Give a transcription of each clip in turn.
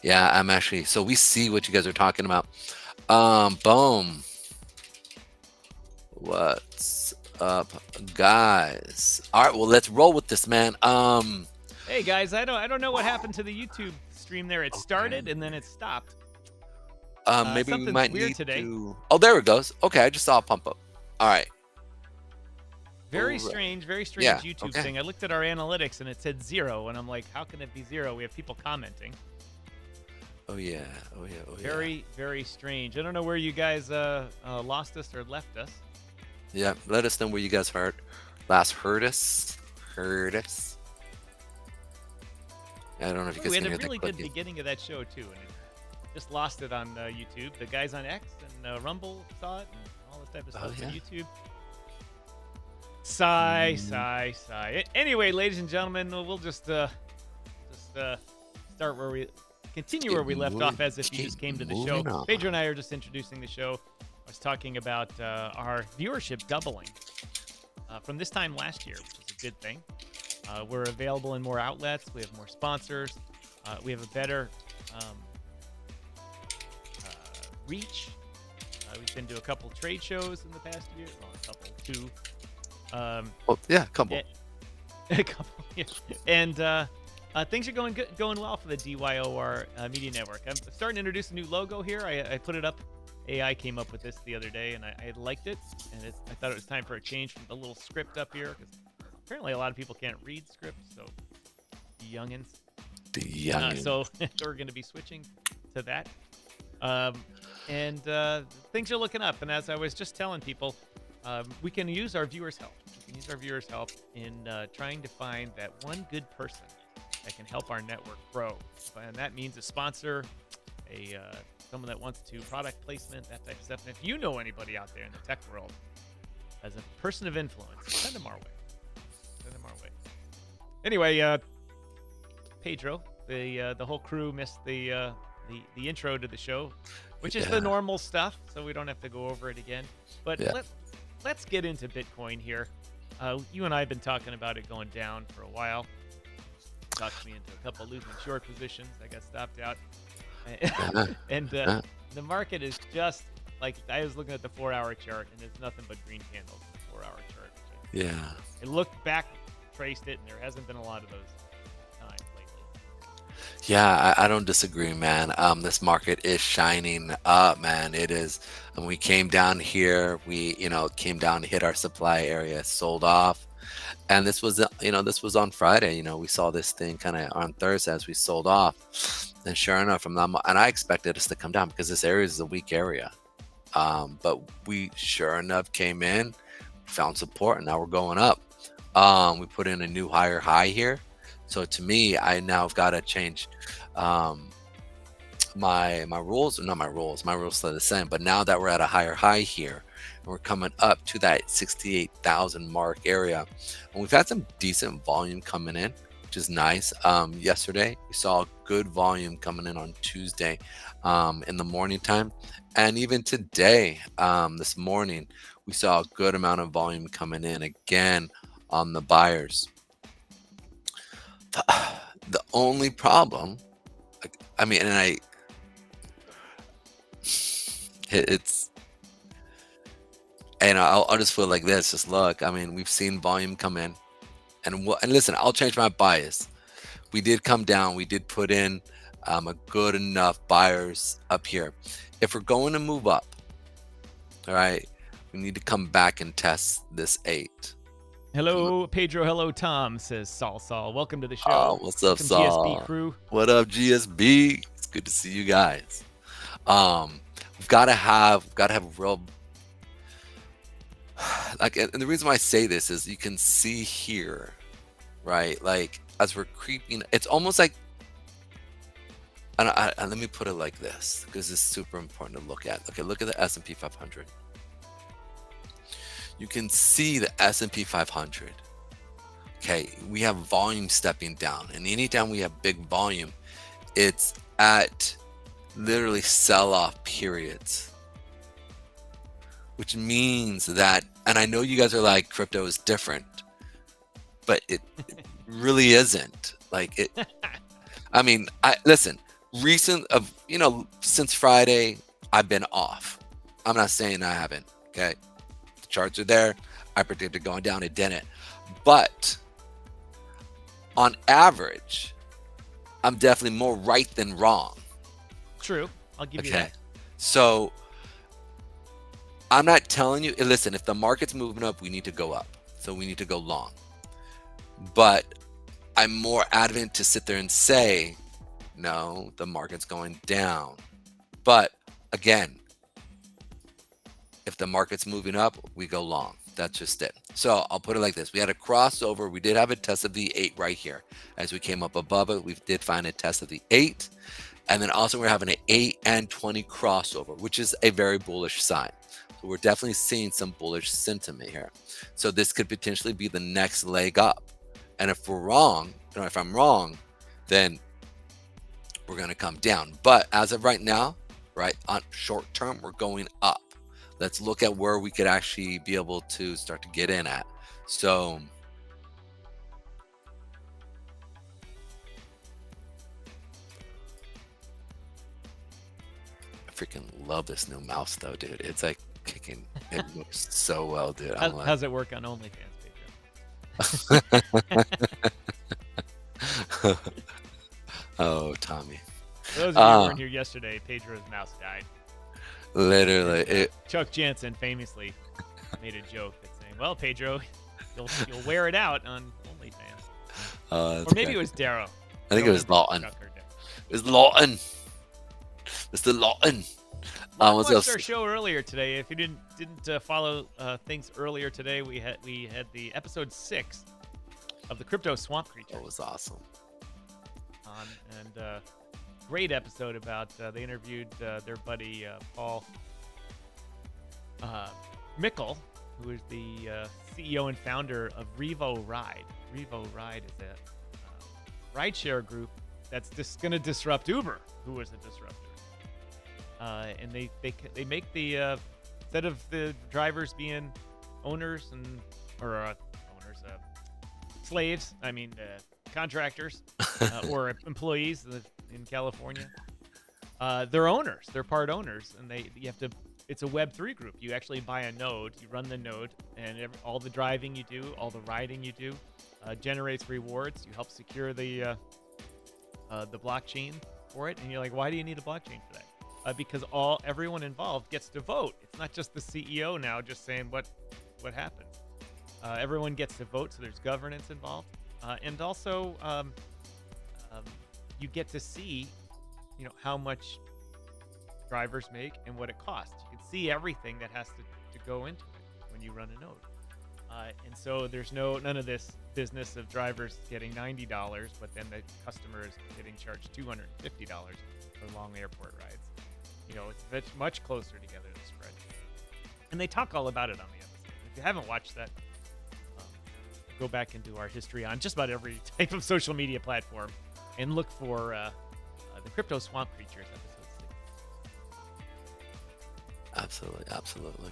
Yeah, I'm actually. So we see what you guys are talking about. Boom. What's up, guys? All right, well, let's roll with this, man. Hey guys, I don't know what happened to the YouTube stream there. It Okay. started and then it stopped. Maybe we Something's might weird need today. to. Oh, there it goes. Okay, I just saw a pump up. All right. Very All right. strange, very Yeah. strange YouTube Okay. thing. I looked at our analytics and it said 0, and I'm like, how can it be 0? We have people commenting. Oh yeah. Oh yeah. Oh yeah. Very, very strange. I don't know where you guys lost us or left us. Yeah. Let us know where you guys last heard us. Heard us. I don't know if you We guys had can a hear that really good clicking. beginning of that show too, and it just lost it on YouTube. The guys on X and Rumble saw it, and all this type of Oh stuff on yeah. YouTube. Sigh, Mm, sigh, sigh. Anyway, ladies and gentlemen, we'll just start where we continue where keep we left off, moving. as if you Keep just came to the show. moving on. Pedro and I are just introducing the show. I was talking about our viewership doubling from this time last year, which is a good thing. We're available in more outlets. We have more sponsors. We have a better um, reach. We've been to a couple trade shows in the past year. Well, a couple, two. Oh yeah, couple. Yeah, a couple. Yeah. And things are going well for the DYOR Media Network. I'm starting to introduce a new logo here. I put it up. AI came up with this the other day, and I liked it. And I thought it was time for a change from the little script up here, because apparently a lot of people can't read scripts, so youngins. The young. So we're going to be switching to that. Um, and things are looking up. And as I was just telling people, we can use our viewers' help. We can use our viewers' help in trying to find that one good person that can help our network grow. And that means a sponsor, someone that wants to product placement, that type of stuff. And if you know anybody out there in the tech world as a person of influence, send them our way. Send them our way. Anyway, Pedro, the whole crew missed the intro to the show, which is the Yeah. normal stuff, so we don't have to go over it again. But Yeah. let's get into Bitcoin here. You and I have been talking about it going down for a while. Talked me into a couple losing short positions. I got stopped out. Yeah. And Yeah. the market is just like, I was looking at the 4-hour chart, and it's nothing but green candles in the 4-hour chart. Yeah. I looked back, traced it, and there hasn't been a lot of those times lately. Yeah, I don't disagree, man. This market is shining up, man. It is. And we came down here, came down, hit our supply area, sold off. And this was, this was on Friday. We saw this thing kind of on Thursday as we sold off. And sure enough, and I expected us to come down because this area is a weak area. But we sure enough came in, found support, and now we're going up. We put in a new higher high here. So to me, I now have got to change my rules. Not my rules. My rules stay the same. But now that we're at a higher high here, and we're coming up to that 68,000 mark area, and we've had some decent volume coming in, which is nice. Yesterday, we saw good volume coming in on Tuesday in the morning time. And even today, this morning, we saw a good amount of volume coming in again on the buyers. The only problem, I mean, it's, and I'll just feel like this. Just look, I mean, we've seen volume come in, and listen, I'll change my bias. We did come down. We did put in a good enough buyers up here. If we're going to move up, all right, we need to come back and test this 8. Hello, Pedro. Hello, Tom, says Sol. Welcome to the show. Oh, what's up, Welcome, GSB Saul? crew. What up, GSB? It's good to see you guys. We've got to have a real, like, and the reason why I say this is you can see here, right? Like, as we're creeping, it's almost like, and let me put it like this, because it's super important to look at. Okay, look at the S&P 500. You can see the S&P 500. Okay, we have volume stepping down, and anytime we have big volume, it's at literally sell-off periods, which means that, and I know you guys are like, crypto is different, but it really isn't. Like, it, I mean, listen, since Friday, I've been off. I'm not saying I haven't. Okay, the charts are there. I predicted going down. It didn't. But on average, I'm definitely more right than wrong. True. I'll give you Okay. that. So I'm not telling you, listen, if the market's moving up, we need to go up. So we need to go long. But I'm more adamant to sit there and say, no, the market's going down. But again, if the market's moving up, we go long. That's just it. So I'll put it like this. We had a crossover. We did have a test of the 8 right here. As we came up above it, we did find a test of the 8. And then also we're having an 8 and 20 crossover, which is a very bullish sign. So we're definitely seeing some bullish sentiment here. So this could potentially be the next leg up. And if we're wrong, if I'm wrong, then we're going to come down. But as of right now, right, on short term, we're going up. Let's look at where we could actually be able to start to get in at. So I freaking love this new mouse though, dude. It's like kicking. It works so well, dude. How's it work on OnlyFans, Pedro? Oh, Tommy. For those of you who weren't here yesterday, Pedro's mouse died. Literally, And, Chuck Jansen famously made a joke that saying, "Well, Pedro, you'll wear it out on OnlyFans." Or maybe it was Darrow. I think it was Lawton. It was Lawton. Mr. Lawton. Watched our show earlier today. If you didn't follow things earlier today, we had the episode 6 of the Crypto Swamp Creature. That was awesome. And great episode about they interviewed their buddy Paul Mickle, who is the CEO and founder of Revo Ride. Revo Ride is a rideshare group that's just going to disrupt Uber, who was a disruptor. And they make the instead of the drivers being owners slaves, I mean contractors or employees in California, they're owners. They're part owners, and it's a Web3 group. You actually buy a node, you run the node, and all the driving you do, all the riding you do, generates rewards. You help secure the blockchain for it, and you're like, why do you need a blockchain for that? Because everyone involved gets to vote. It's not just the CEO now just saying what happens. Everyone gets to vote, so there's governance involved, and also you get to see, how much drivers make and what it costs. You can see everything that has to go into it when you run a node. And so there's none of this business of drivers getting $90, but then the customer is getting charged $250 for long airport rides. It's much closer together, the spread. And they talk all about it on the episode. If you haven't watched that, go back and do our history on just about every type of social media platform and look for the Crypto Swamp Creatures episode 6. Absolutely.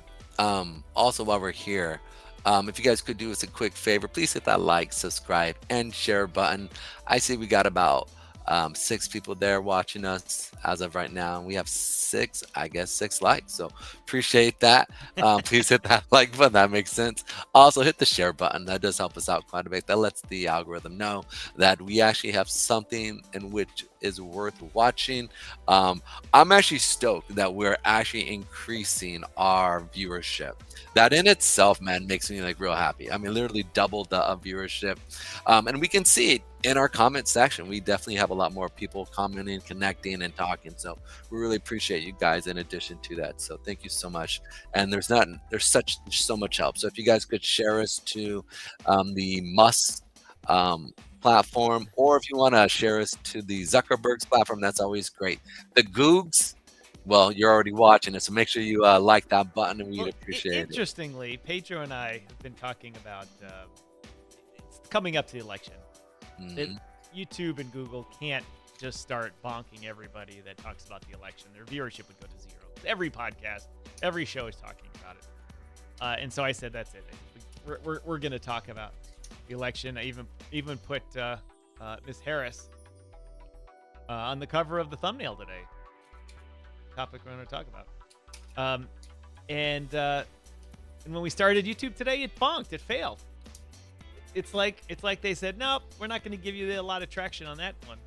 Also, while we're here, if you guys could do us a quick favor, please hit that like, subscribe, and share button. I see we got about 6 people there watching us as of right now. We have 6 likes. So appreciate that. Please hit that like button. That makes sense. Also hit the share button. That does help us out quite a bit. That lets the algorithm know that we actually have something in which is worth watching. I'm actually stoked that we're actually increasing our viewership. That in itself, man, makes me real happy. I mean, literally doubled the viewership. And we can see it in our comment section. We definitely have a lot more people commenting, connecting, and talking. So we really appreciate you guys in addition to that. So thank you so much. And there's so much help. So if you guys could share us to the Musk platform, or if you want to share us to the Zuckerberg's platform, that's always great. The Googs, well, you're already watching it, so make sure you like that button, and we'd appreciate it. Interestingly, Pedro and I have been talking about it's coming up to the election. YouTube and Google can't just start bonking everybody that talks about the election. Their viewership would go to 0. Every podcast, every show is talking about it. And so I said, that's it. We're going to talk about the election. I even put Miss Harris on the cover of the thumbnail today. Topic we're going to talk about. And when we started YouTube today, it bonked. It failed. It's like they said, nope, we're not going to give you a lot of traction on that one.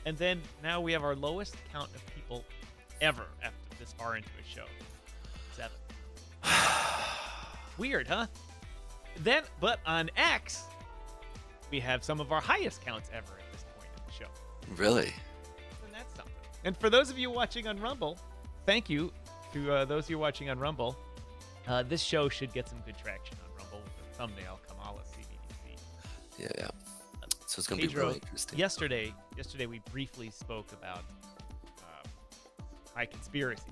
And then now we have our lowest count of people ever after this far into a show. 7. Weird, huh? Then, but on X, we have some of our highest counts ever at this point in the show. Really? And that's something. And for those of you watching on Rumble, thank you to those of you watching on Rumble. This show should get some good traction on Rumble with the thumbnail, Kamala CBDC. Yeah. So it's going to be Pedro, really interesting. Yesterday we briefly spoke about high conspiracy.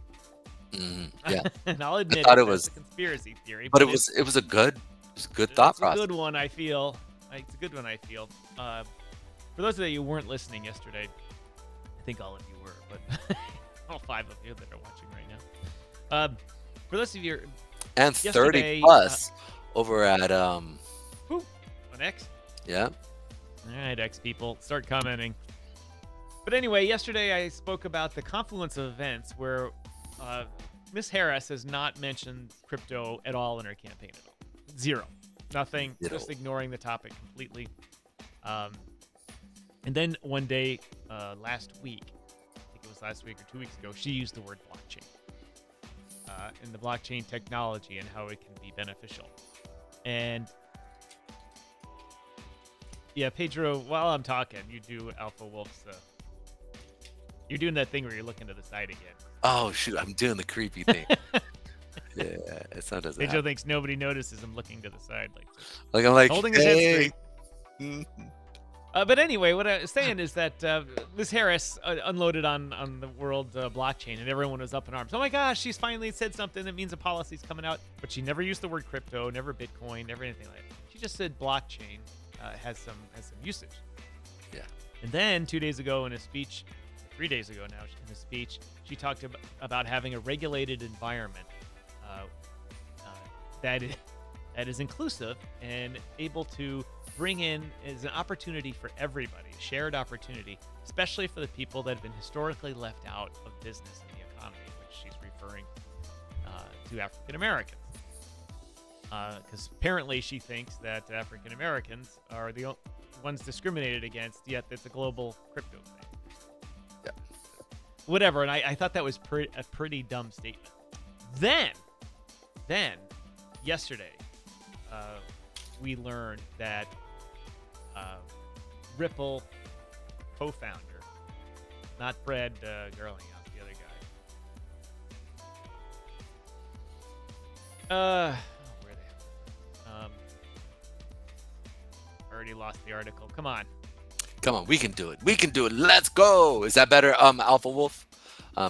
Yeah. And I'll admit it it was a conspiracy theory. But it was a good thought process. It's a good one, I feel. It's a good one, I feel. For those of you who weren't listening yesterday, I think all of you were, but all 5 of you that are watching right now. For those of you, and 30 plus over at on X. Yeah. All right, X people, start commenting. But anyway, yesterday I spoke about the confluence of events where Miss Harris has not mentioned crypto at all in her campaign at all. 0. Nothing. Just ignoring the topic completely. And then one day last week, I think it was last week or 2 weeks ago, she used the word blockchain. And the blockchain technology and how it can be beneficial. And yeah, Pedro, while I'm talking, you do Alpha Wolf's. You're doing that thing where you're looking to the side again. Oh shoot, I'm doing the creepy thing. Yeah, it's not as Pedro thinks nobody notices him looking to the side like this. Like I'm like holding his head straight. But anyway, what I was saying is that Ms. Harris unloaded on the world blockchain, and everyone was up in arms. Oh my gosh, she's finally said something that means a policy's coming out. But she never used the word crypto, never Bitcoin, never anything like that. She just said blockchain has some usage. Yeah. And then 2 days ago in a speech, 3 days ago now in a speech, she talked about having a regulated environment that is inclusive and able to bring in as an opportunity for everybody, a shared opportunity, especially for the people that have been historically left out of business in the economy, which she's referring to African Americans. Because apparently she thinks that African Americans are the ones discriminated against, yet it's a global crypto thing. Yeah. Whatever, and I thought that was a pretty dumb statement. Then, yesterday, we learned that Ripple co-founder, not Brad Garlinghouse, the other guy. Where the hell? Already lost the article. Come on, we can do it. Let's go. Is that better, Alpha Wolf?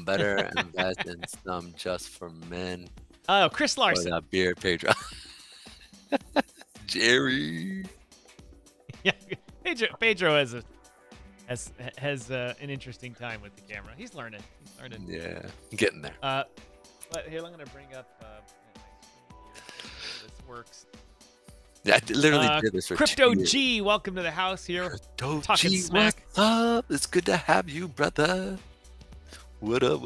Better invest in some just for men. Oh, Chris Larson. That beard, Pedro. Jerry. Yeah, Pedro has an interesting time with the camera. He's learning. Yeah, getting there. But here, I'm gonna bring up this works. Yeah, I literally did this for Crypto 2 years. G, welcome to the house here. Crypto Talking G, smack. what's up? It's good to have you, brother. What up?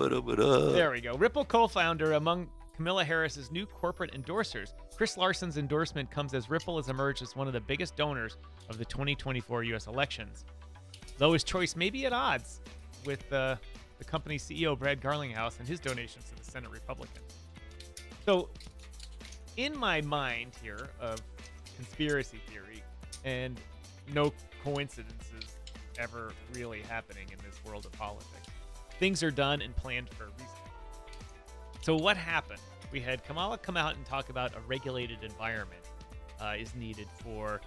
There we go. Ripple co-founder among Kamala Harris's new corporate endorsers. Chris Larson's endorsement comes as Ripple has emerged as one of the biggest donors of the 2024 U.S. elections. Though his choice may be at odds with the company's CEO, Brad Garlinghouse, and his donations to the Senate Republicans. So, in my mind here of conspiracy theory and no coincidences ever really happening in this world of politics, things are done and planned for a reason. So what happened? We had Kamala come out and talk about a regulated environment is needed for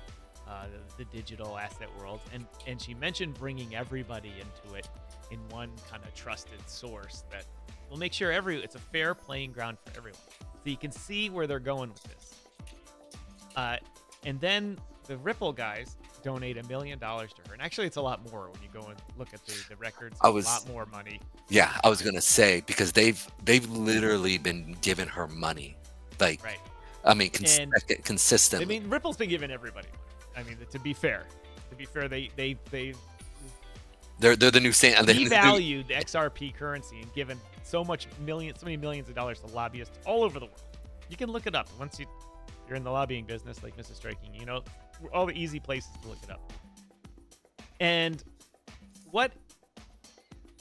the digital asset world. And she mentioned bringing everybody into it in one kind of trusted source that will make sure it's a fair playing ground for everyone. So you can see where they're going with this. And then the Ripple guys donate $1 million to her. And actually, it's a lot more when you go and look at the records. A lot more money. Yeah, I was gonna say, because they've literally been giving her money, like, right. I mean, consistently. I mean, Ripple's been giving everybody money. I mean, to be fair, they They're the new Saint. Devalued the XRP currency and given so many millions of dollars to lobbyists all over the world. You can look it up once you're in the lobbying business, like Mrs. Striking. You know, all the easy places to look it up. And what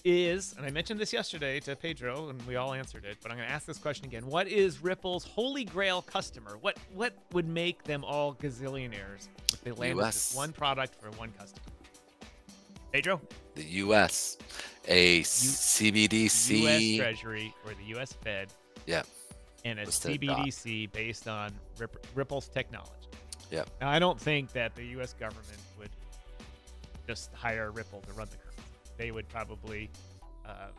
is, and I mentioned this yesterday to Pedro, and we all answered it, but I'm going to ask this question again. What is Ripple's holy grail customer? What would make them all gazillionaires if they landed this one product for one customer? Pedro? The U.S. A CBDC. U.S. Treasury or the U.S. Fed. Yeah. And a CBDC based on Ripple's technology. Yeah. Now, I don't think that the U.S. government would just hire Ripple to run the currency. They would probably,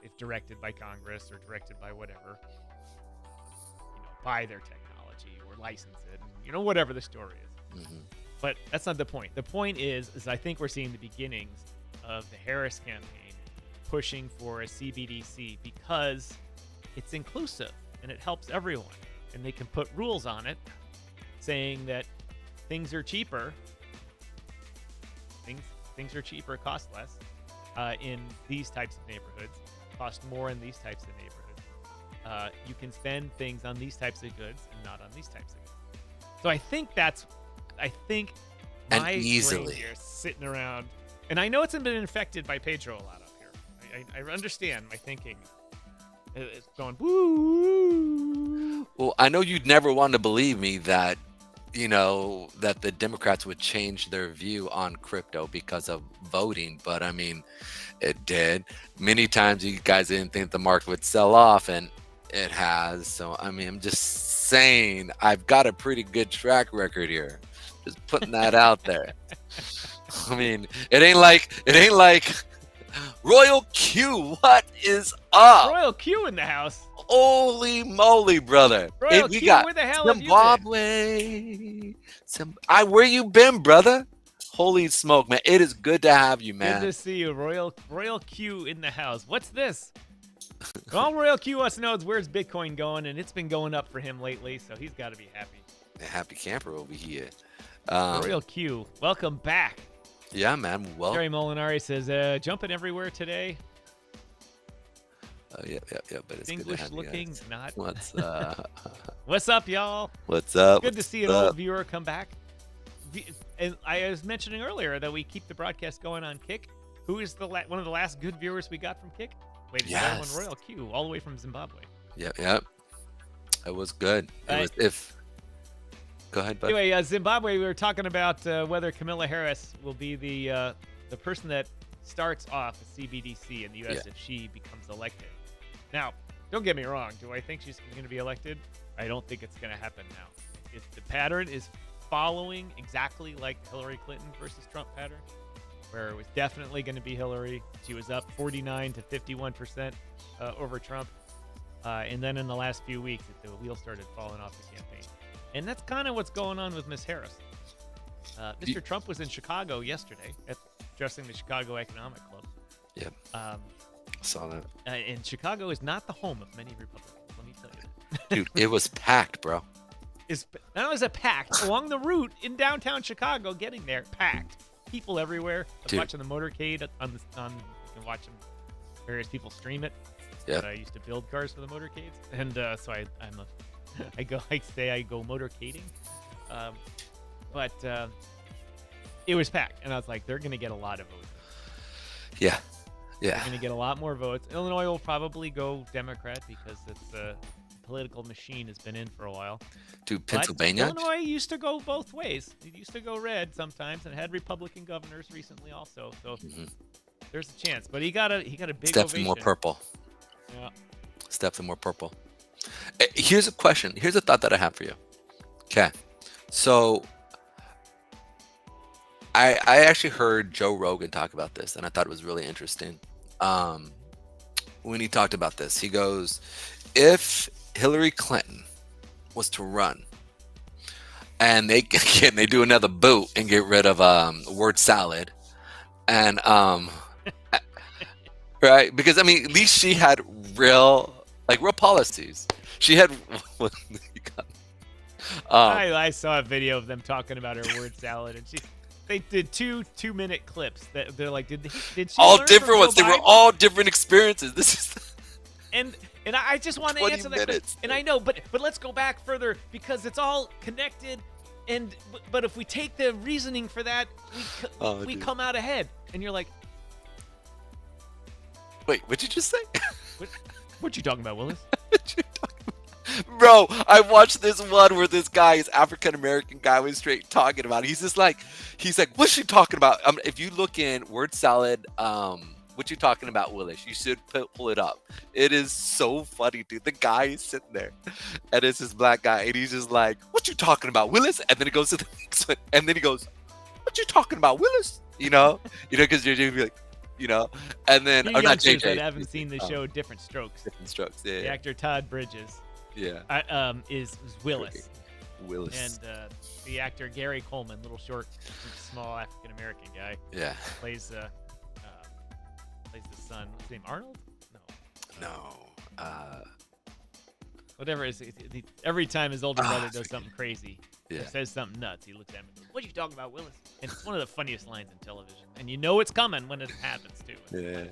if directed by Congress or directed by whatever, buy their technology or license it, and, whatever the story is. Mm-hmm. But that's not the point. The point is I think we're seeing the beginnings of the Harris campaign pushing for a CBDC because it's inclusive and it helps everyone. And they can put rules on it saying that things are cheaper. Things are cheaper, cost less in these types of neighborhoods, cost more in these types of neighborhoods. You can spend things on these types of goods and not on these types of goods. So I think my easily brain here sitting around, and I know it's been infected by Pedro a lot up here. I understand my thinking. It's going woo. Well, I know you'd never want to believe me that that the Democrats would change their view on crypto because of voting, but I mean, it did. Many times you guys didn't think the market would sell off, and it has. So I mean, I'm just saying I've got a pretty good track record here. Just putting that out there. I mean, it ain't like Royal Q. What is up? Royal Q in the house. Holy moly, brother. Royal Q, where the hell Zimbabwe. Where you been, brother? Holy smoke, man. It is good to have you, man. Good to see you. Royal Q in the house. What's this? All Royal Q wants to know is where's Bitcoin going, and it's been going up for him lately, so he's got to be happy. A happy camper over here. Royal Q, welcome back. Yeah, man. Well, Jerry Molinari says, jumping everywhere today. Yeah, but it's English good to have looking, you guys. not. What's up, y'all? What's up? Good to see an old viewer come back. And I was mentioning earlier that we keep the broadcast going on Kick. Who is one of the last good viewers we got from Kick? Wait, yes. One Royal Q, all the way from Zimbabwe. Yep. It was good. Go ahead, bud. Anyway, Zimbabwe. We were talking about whether Kamala Harris will be the person that starts off a CBDC in the U.S. if she becomes elected. Now, don't get me wrong. Do I think she's going to be elected? I don't think it's going to happen now. If the pattern is following exactly like Hillary Clinton versus Trump pattern, where it was definitely going to be Hillary. She was up 49 to 51% over Trump. And then in the last few weeks, the wheels started falling off the campaign. And that's kind of what's going on with Miss Harris. Mr. Trump was in Chicago yesterday addressing the Chicago Economic Club. Yep. Saw that. And Chicago is not the home of many Republicans, let me tell you. Dude, it was packed, bro. Not only is it packed, along the route in downtown Chicago, getting there, packed. People everywhere. I was watching the motorcade you can watch various people stream it. Yeah. I used to build cars for the motorcades, and so I go motorcading. But it was packed, and I was like, they're going to get a lot of votes. Yeah. They're going to get a lot more votes. Illinois will probably go Democrat because the political machine has been in for a while. Dude, Pennsylvania? But Illinois used to go both ways. It used to go red sometimes, and it had Republican governors recently also. So there's a chance. But he got a big Steps ovation. more purple. Yeah. Steps more purple. Here's a question. Here's a thought that I have for you. Okay. So I actually heard Joe Rogan talk about this, and I thought it was really interesting. When he talked about this, he goes, if Hillary Clinton was to run and they do another boot and get rid of word salad and right, because I mean at least she had real policies. She had I saw a video of them talking about her word salad, and They did two-minute clips that they're like, did she All learn different from ones. Joe They were Biden? all different experiences. This is And I just want to 20 answer that question. minutes. And I know, but let's go back further because it's all connected. And but if we take the reasoning for that, we dude. come out ahead. And you're like, Wait, what'd you just say? what you talking about, Willis? What you talking about? Bro, I watched this one where this guy, is African American guy, was straight talking about it. He's like, what's she talking about? If you look in word salad, what you talking about, Willis? You should pull it up. It is so funny, dude. The guy is sitting there, and it's this black guy, and he's just like, "What you talking about, Willis?" And then he goes to the next one, and then he goes, "What you talking about, Willis?" Because you're like, and then You or not youngsters JJ. that haven't seen the show Different Strokes. Different Strokes. Yeah, The actor Todd Bridges yeah. is Willis. Willis. And the actor Gary Coleman, little short, small African American guy, Yeah. plays the son. What's his name? Arnold? No. Whatever it is. Every time his older brother does something crazy, Yeah. or says something nuts, he looks at him and goes, "What are you talking about, Willis?" And it's one of the funniest lines in television, and you know it's coming when it happens too. Yeah.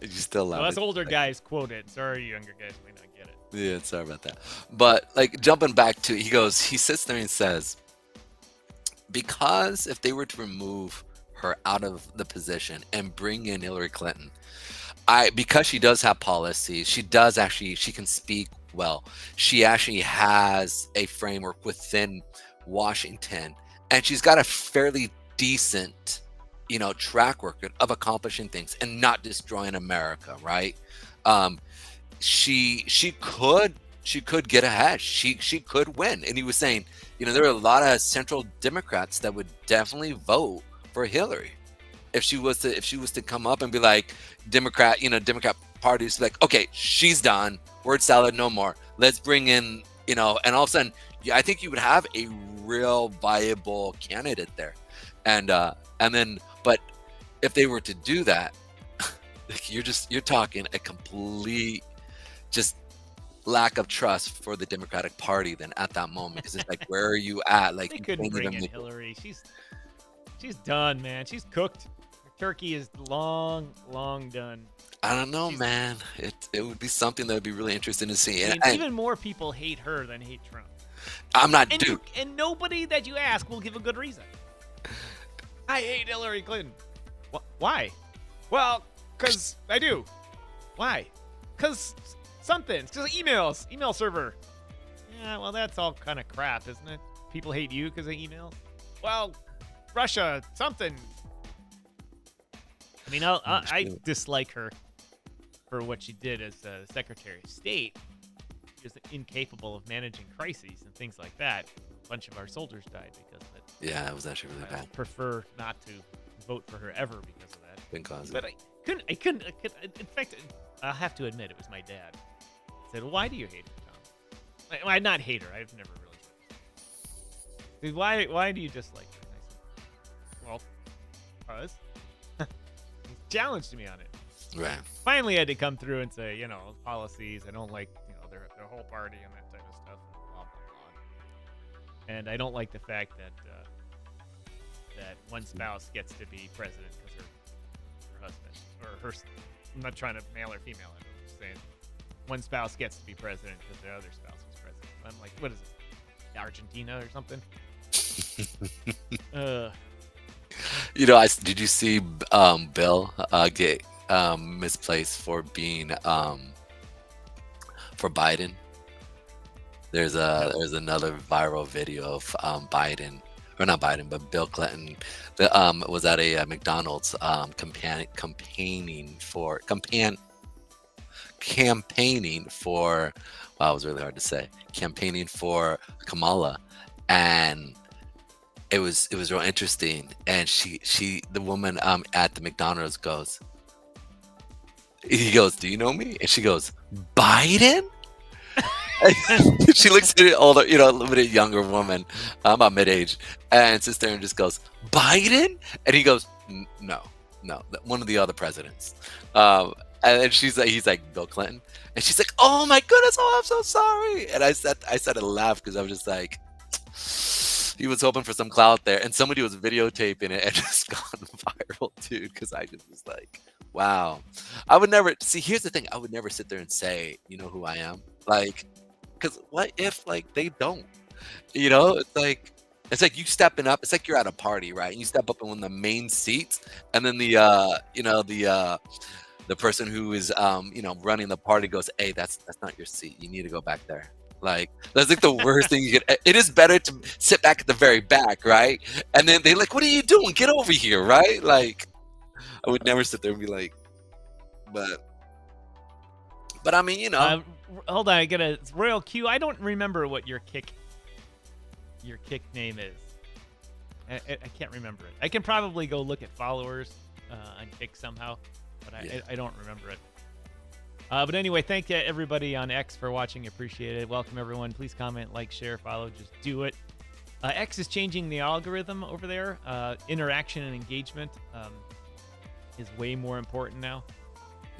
You still love So it. us older guys quote it. Sorry, younger guys may not get it. Yeah, sorry about that. But like jumping back to he sits there and says, because if they were to remove her out of the position and bring in Hillary Clinton, because she does have policies, she can speak well. She actually has a framework within Washington, and she's got a fairly decent, track record of accomplishing things and not destroying America, right? She could get ahead. She could win. And he was saying, there are a lot of central Democrats that would definitely vote for Hillary if she was to come up and be like, Democrat parties like, okay, she's done. Word salad, no more. Let's bring in, and all of a sudden, I think you would have a real viable candidate there. And then, but if they were to do that, you're talking a complete just lack of trust for the Democratic Party then at that moment, because it's like, where are you at? Like, They you couldn't can't bring even in Hillary. She's done, man. She's cooked. Her turkey is long done. I don't know, man. It would be something that would be really interesting to see. I mean, And even more people hate her than hate Trump. I'm not, And, dude. and nobody that you ask will give a good reason. I hate Hillary Clinton. Why? Well, because I do. Why? Because something. Because email server. Yeah, well, that's all kind of crap, isn't it? People hate you because of email. Well, Russia, something. I mean, I dislike her for what she did as Secretary of State. She was incapable of managing crises and things like that. A bunch of our soldiers died because of it. Yeah, it was actually really I bad. prefer not to vote for her ever because of that. Didn't cause But it. I couldn't. In fact, I'll have to admit it was my dad. I said, "Why do you hate her, Tom?" I not hate her. I've never really. Dude, why do you dislike her? And I said, well, cause. He challenged me on it. Right. Finally, I had to come through and say, policies. I don't like, their whole party and that type of stuff. And blah, blah, blah. And I don't like the fact that that one spouse gets to be president because her husband or her. I'm not trying to male or female. I'm just saying one spouse gets to be president because the other spouse was president. I'm like, what is this? Argentina or something? Did you see Bill get misplaced for being for Biden? There's another viral video of Biden, or not Biden, but Bill Clinton, was at a McDonald's campaigning for wow, it was really hard to say, campaigning for Kamala, and it was real interesting. And the woman at the McDonald's he goes, "Do you know me?" And she goes, "Biden?" She looks at an older, a little bit younger woman, about mid-age, and sits there and just goes, "Biden?" And he goes, No, one of the other presidents." And then he's like, "Bill Clinton?" And she's like, "Oh my goodness, oh, I'm so sorry." And I said to laugh because I was just like, he was hoping for some clout there, and somebody was videotaping it and just gone viral, dude. Because I just was like, wow. I would never see. Here's the thing: I would never sit there and say, you know who I am, like, because what if like they don't? You know, it's like you stepping up. It's like you're at a party, right? And you step up in one of the main seats, and then the person who is running the party goes, "Hey, that's not your seat. You need to go back there." Like that's like the worst thing you could. It is better to sit back at the very back, right? And then they like, "What are you doing? Get over here!" Right? Like I would never sit there and be like, but I mean, Hold on, I get a royal Q. I don't remember what your kick name is. I can't remember it. I can probably go look at followers on Kick somehow, but I don't remember it. But anyway, thank you everybody on X for watching. Appreciate it. Welcome everyone. Please comment, like, share, follow. Just do it. X is changing the algorithm over there. Interaction and engagement is way more important now.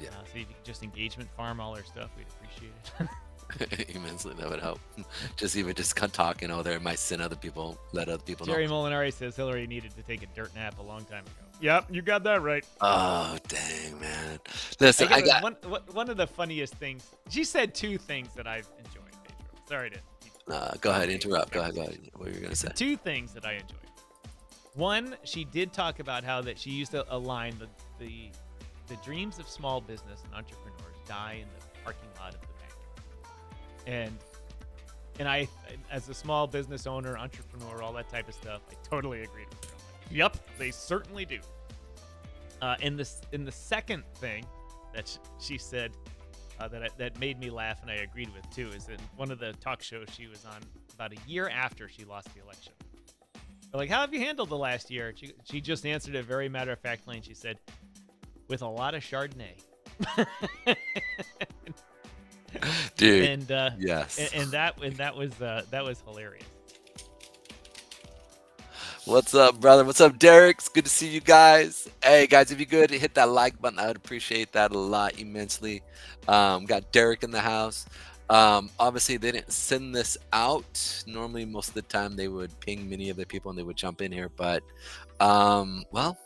Yeah. So if you could just engagement farm all our stuff, we'd appreciate it. Immensely, that would help. Just talking over there might send other people, let other people Jerry know. Molinari says Hillary needed to take a dirt nap a long time ago. Yep, you got that right. Oh dang, man! Listen, I got one of the funniest things. She said two things that I've enjoyed. Pedro. Sorry to. Go ahead, interrupt. Go ahead. What were you gonna say? Two things that I enjoyed. One, she did talk about how that she used to align the dreams of small business and entrepreneurs die in the parking lot of the bank. And I, as a small business owner, entrepreneur, all that type of stuff, I totally agreed with her. Like, yep, they certainly do. In the second thing that she said that made me laugh and I agreed with too is in one of the talk shows she was on about a year after she lost the election. They're like, how have you handled the last year? She just answered it very matter-of-factly, and she said, with a lot of Chardonnay. Dude, and yes, and that was hilarious. What's up, brother? What's up, Derek? It's good to see you guys. Hey, guys, if you could hit that like button, I would appreciate that a lot immensely. Got Derek in the house. Obviously, they didn't send this out. Normally, most of the time, they would ping many of the people and they would jump in here. But, well,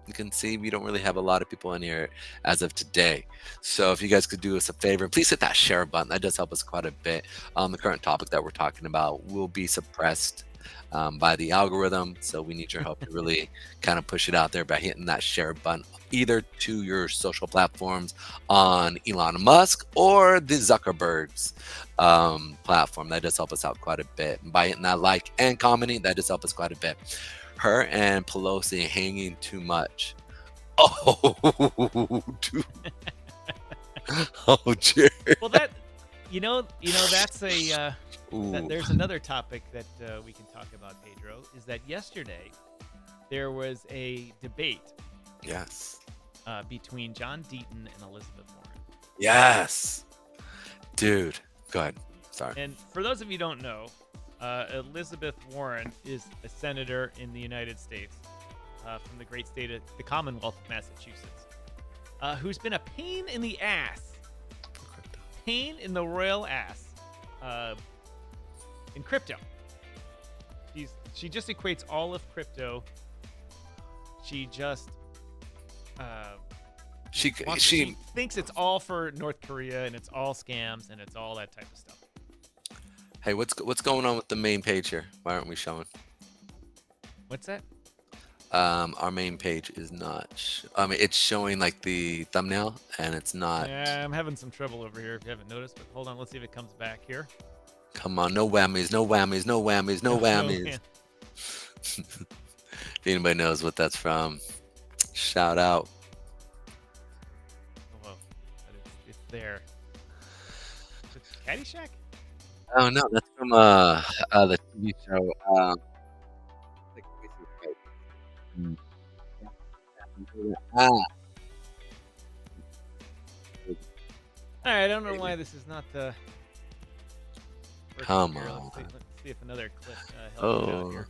you can see we don't really have a lot of people in here as of today. So if you guys could do us a favor, please hit that share button. That does help us quite a bit. The current topic that we're talking about will be suppressed by the algorithm. So we need your help to really kind of push it out there by hitting that share button, either to your social platforms on Elon Musk or the Zuckerberg's platform. That does help us out quite a bit. And by hitting that like and commenting, that does help us quite a bit. Her and Pelosi hanging too much. Oh, dude. Oh, Jerry. Well, that's a there's another topic that we can talk about, Pedro, is that yesterday there was a debate. Yes. Between John Deaton and Elizabeth Warren. Yes. Dude, go ahead. Sorry. And for those of you who don't know, Elizabeth Warren is a senator in the United States from the great state of the Commonwealth of Massachusetts, who's been a pain in the ass, pain in the royal ass in crypto. She just equates all of crypto. She just she thinks it's all for North Korea and it's all scams and it's all that type of stuff. Hey, what's going on with the main page here? Why aren't we showing? What's that? Our main page is not. It's showing like the thumbnail, and it's not. Yeah, I'm having some trouble over here. If you haven't noticed, but hold on, let's see if it comes back here. Come on, no whammies, no whammies, no whammies, no whammies. If anybody knows what that's from, shout out. Oh, well, it's there. It's Caddyshack? Oh no, that's from the TV show. All right, I don't know why this is not the. Come here. on. Let's see if another clip helps you out here.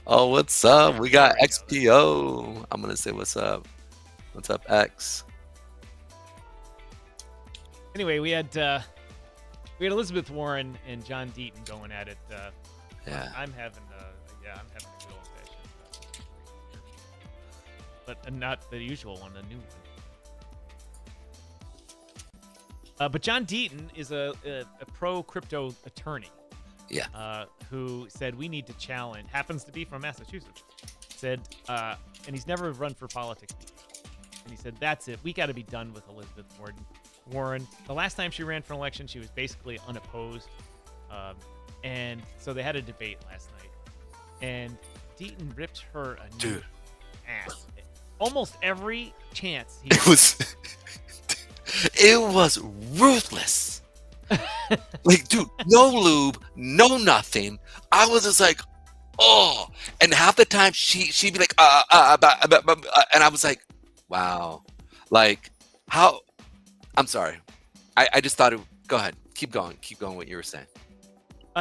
Oh, what's up? We got XPO. I'm gonna say what's up. What's up, X? Anyway, we had We had Elizabeth Warren and John Deaton going at it. Yeah. I'm having a good old fashioned, but not the usual one, a new one. But John Deaton is a pro crypto attorney. Yeah. Who said we need to challenge. Happens to be from Massachusetts. Said, and he's never run for politics before. And he said, that's it. We got to be done with Elizabeth Warren. The last time she ran for an election, she was basically unopposed. And so they had a debate last night. And Deaton ripped her a new ass. Almost every chance he it was ruthless. Like, dude, no lube, no nothing. I was just like, oh. And half the time she'd be like, and I was like, wow. Like, how? I'm sorry. I just thought it. Go ahead. Keep going what you were saying.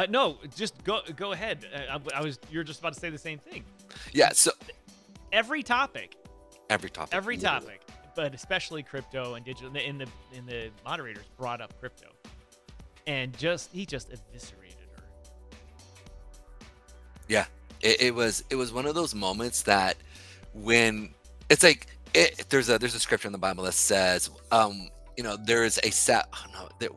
No, just go ahead. You're just about to say the same thing. Yeah. So every topic, yeah. but especially crypto and digital. In the moderators brought up crypto, and he just eviscerated her. Yeah, it was one of those moments that when it's like there's a scripture in the Bible that says there is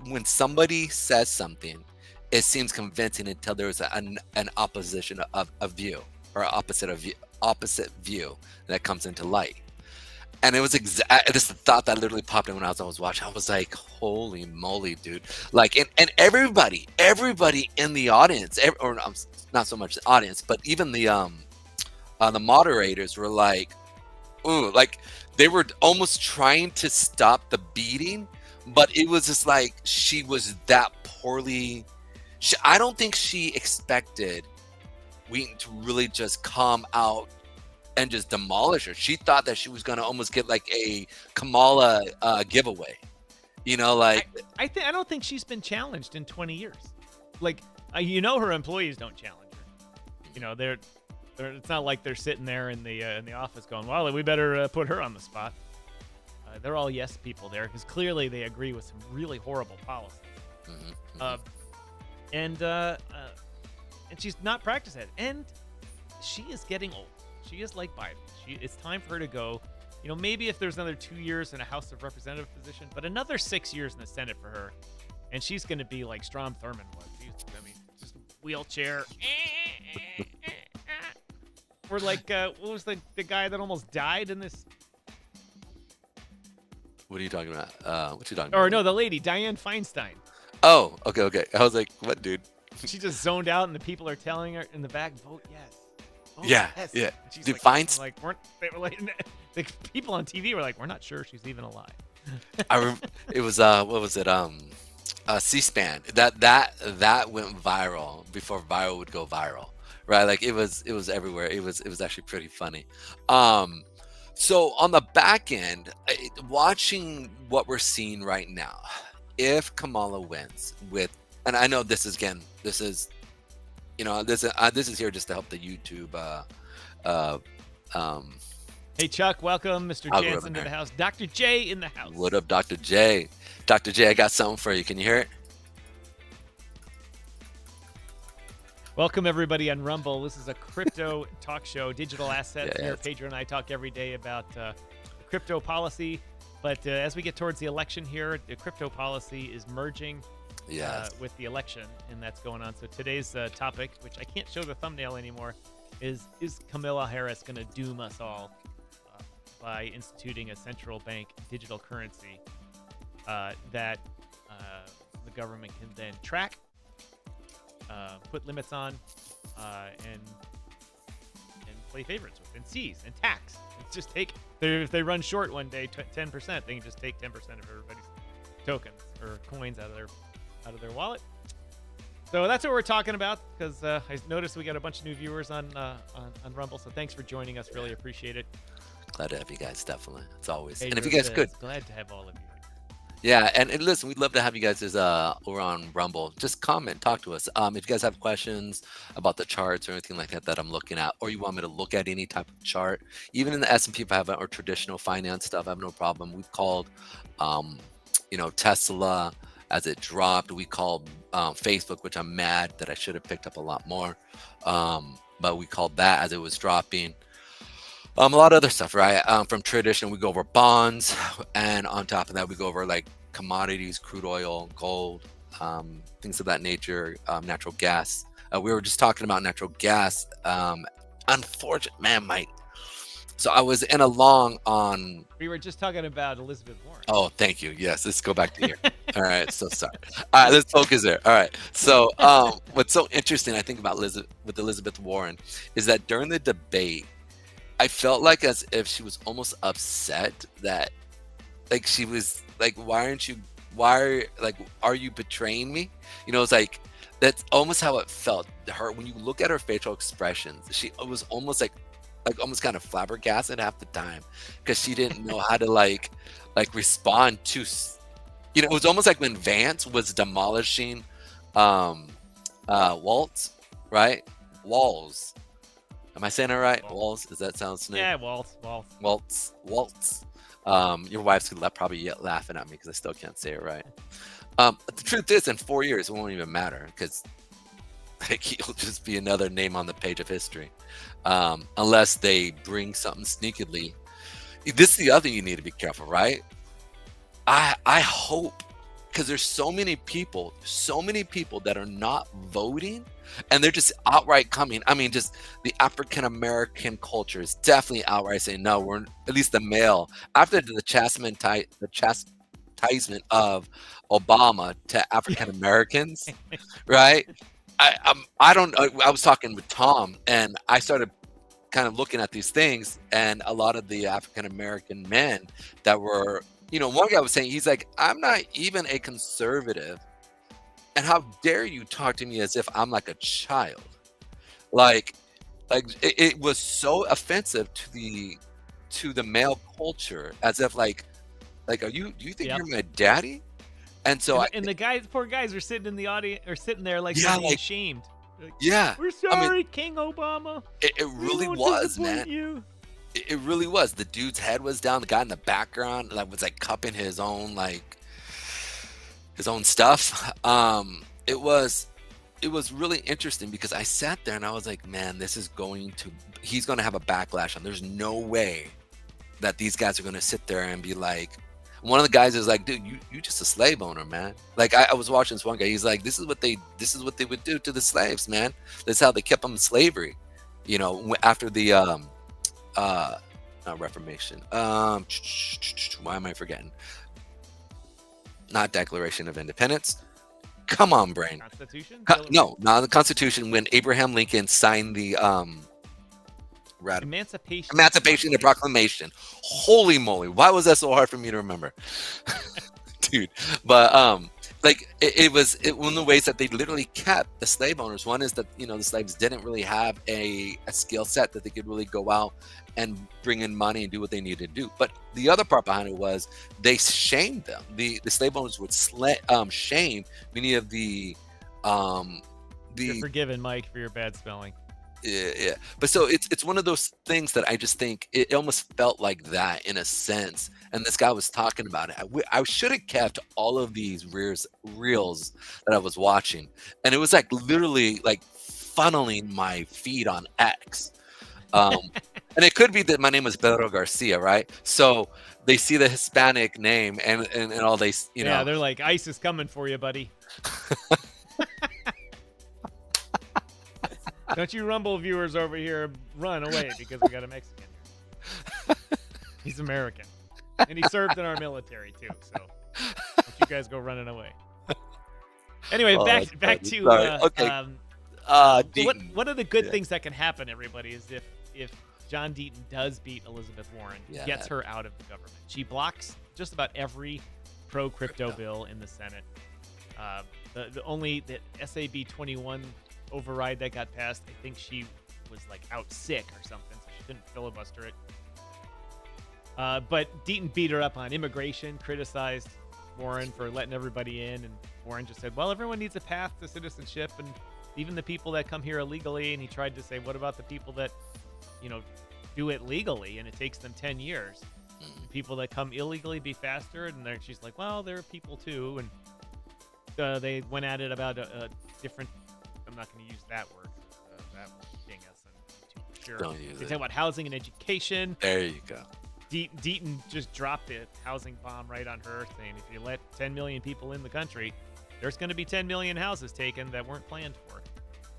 when somebody says something, it seems convincing until there's an opposition of view or opposite view that comes into light. And it was this thought that literally popped in when I was watching. I was like, holy moly, dude. Like, and everybody in the audience, or not so much the audience, but even the moderators were like, ooh, like they were almost trying to stop the beating, but it was just like she was that poorly. I don't think she expected Wheaton to really just come out and just demolish her. She thought that she was going to almost get like a Kamala giveaway. Like I don't think she's been challenged in 20 years. Like, her employees don't challenge her. They're it's not like they're sitting there in the office going, well, we better put her on the spot. They're all yes people there because clearly they agree with some really horrible policies. And she's not practiced at it. And she is getting old. She is like Biden. It's time for her to go. Maybe if there's another 2 years in a House of Representative position, but another 6 years in the Senate for her, and she's going to be like Strom Thurmond was. Just wheelchair. Or like, what was the guy that almost died in this? What are you talking about? What you talking Or about? no, the lady, Dianne Feinstein. Oh, okay. I was like, what, dude? She just zoned out, and the people are telling her in the back, vote yes. Yeah. She's Dude, like, the people on TV were like, we're not sure she's even alive. It was what was it? C-SPAN. That went viral before viral would go viral, right? Like it was everywhere. It was actually pretty funny. So on the back end, watching what we're seeing right now, if Kamala wins and I know this is this is here just to help the YouTube. Hey Chuck, welcome, Mr. Jansen to the house. Dr. J in the house. What up, Dr. J? Dr. J, I got something for you. Can you hear it? Welcome everybody on Rumble. This is a crypto talk show, digital assets. Here, Pedro and I talk every day about crypto policy. But as we get towards the election here, the crypto policy is merging with the election, and that's going on. So today's topic, which I can't show the thumbnail anymore, is Kamala Harris going to doom us all by instituting a central bank digital currency that the government can then track, put limits on, and play favorites with, and seize and tax. It's just if they run short one day 10%, they can just take 10% of everybody's tokens or coins out of their wallet. So that's what we're talking about, because I noticed we got a bunch of new viewers on Rumble. So thanks for joining us. Really appreciate it. Glad to have you guys, definitely. It's always. Hey, and if you guys could. Glad to have all of you. Yeah, and listen, we'd love to have you guys over on Rumble. Just comment, talk to us. If you guys have questions about the charts or anything like that I'm looking at, or you want me to look at any type of chart, even in the S&P 500 or traditional finance stuff, I have no problem. We've called, Tesla as it dropped. We called Facebook, which I'm mad that I should have picked up a lot more. But we called that as it was dropping. A lot of other stuff, right? From tradition, we go over bonds, and on top of that, we go over like commodities, crude oil, gold, things of that nature, natural gas. We were just talking about natural gas. Unfortunate, man, Mike. So I was in a long on. We were just talking about Elizabeth Warren. Oh, thank you. Yes, let's go back to here. All right, so sorry. All right, let's focus there. All right. So what's so interesting, I think, about with Elizabeth Warren is that during the debate, I felt like as if she was almost upset that, like, she was like, are you betraying me? You know, it's like, that's almost how it felt. When you look at her facial expressions, she was almost like almost kind of flabbergasted half the time, because she didn't know how to like respond to, you know, it was almost like when Vance was demolishing Waltz, right? Walls. Am I saying it right? Walls. Does that sound snake? Yeah, Waltz. Waltz. Your wife's probably laughing at me because I still can't say it right. But the truth is, in 4 years, it won't even matter, because like, he'll just be another name on the page of history, unless they bring something sneakily. This is the other thing you need to be careful, right? I hope, because there's so many people that are not voting, and they're just outright coming. I mean, just the African American culture is definitely outright saying, no, we're, at least the male, after the chastisement of Obama to African Americans, right? I was talking with Tom, and I started kind of looking at these things, and a lot of the African American men that were, you know, one guy was saying, he's like, I'm not even a conservative, and how dare you talk to me as if I'm like a child? Like it was so offensive to the male culture, as if like do you think you're my daddy? And so and the poor guys are sitting in the audience, or sitting there like, yeah, being ashamed. Like, yeah, we're sorry, I mean, King Obama. It really was, man. It really was. The dude's head was down. The guy in the background was like cupping his own stuff. It was really interesting, because I sat there and I was like, man, he's going to have a backlash, and there's no way that these guys are going to sit there and be like, one of the guys is like, dude, you just a slave owner, man. Like, I was watching this one guy, he's like, this is what they would do to the slaves, man. That's how they kept them in slavery, you know, after the not Reformation, why am I forgetting? Not Declaration of Independence. Come on, brain. Constitution? No, not the Constitution. When Abraham Lincoln signed the Emancipation and Proclamation. Holy moly, why was that so hard for me to remember? Dude. But like, it was one of the ways that they literally kept the slave owners. One is that, you know, the slaves didn't really have a skill set that they could really go out and bring in money and do what they needed to do. But the other part behind it was they shamed them. The slave owners would shame many of the You're forgiven, Mike, for your bad spelling. Yeah. But so it's one of those things that I just think it almost felt like that in a sense. And this guy was talking about it. I should have kept all of these reels that I was watching, and it was like literally like funneling my feed on X. And it could be that my name was Pedro Garcia, right? So they see the Hispanic name and all they, you know. Yeah, they're like, ICE is coming for you, buddy. Don't you Rumble viewers over here run away, because we got a Mexican here. He's American. And he served in our military too, so don't you guys go running away. Anyway, back to okay. One of the good things that can happen, everybody, is if John Deaton does beat Elizabeth Warren, gets her out of the government. She blocks just about every pro-crypto bill in the Senate. The SAB 21 override that got passed, I think she was like out sick or something, so she couldn't filibuster it. But Deaton beat her up on immigration, criticized Warren for letting everybody in, and Warren just said, well, everyone needs a path to citizenship, and even the people that come here illegally. And he tried to say, what about the people that, you know, do it legally and it takes them 10 years? The people that come illegally be faster? And she's like, well, there are people too. And They went at it about a different. I'm not going to use that word. That will ding us. I'm too sure. Don't use They it. talk about housing and education. There you go. Deaton just dropped a housing bomb right on her, saying if you let 10 million people in the country, there's going to be 10 million houses taken that weren't planned for.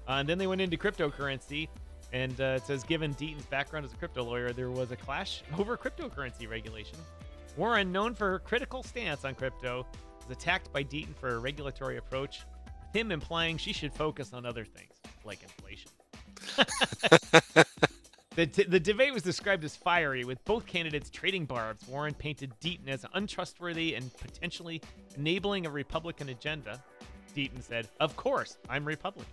And then they went into cryptocurrency, and it says, given Deaton's background as a crypto lawyer, there was a clash over cryptocurrency regulation. Warren, known for her critical stance on crypto, was attacked by Deaton for a regulatory approach, with him implying she should focus on other things, like inflation. The debate was described as fiery, with both candidates trading barbs. Warren painted Deaton as untrustworthy and potentially enabling a Republican agenda. Deaton said, "Of course, I'm Republican."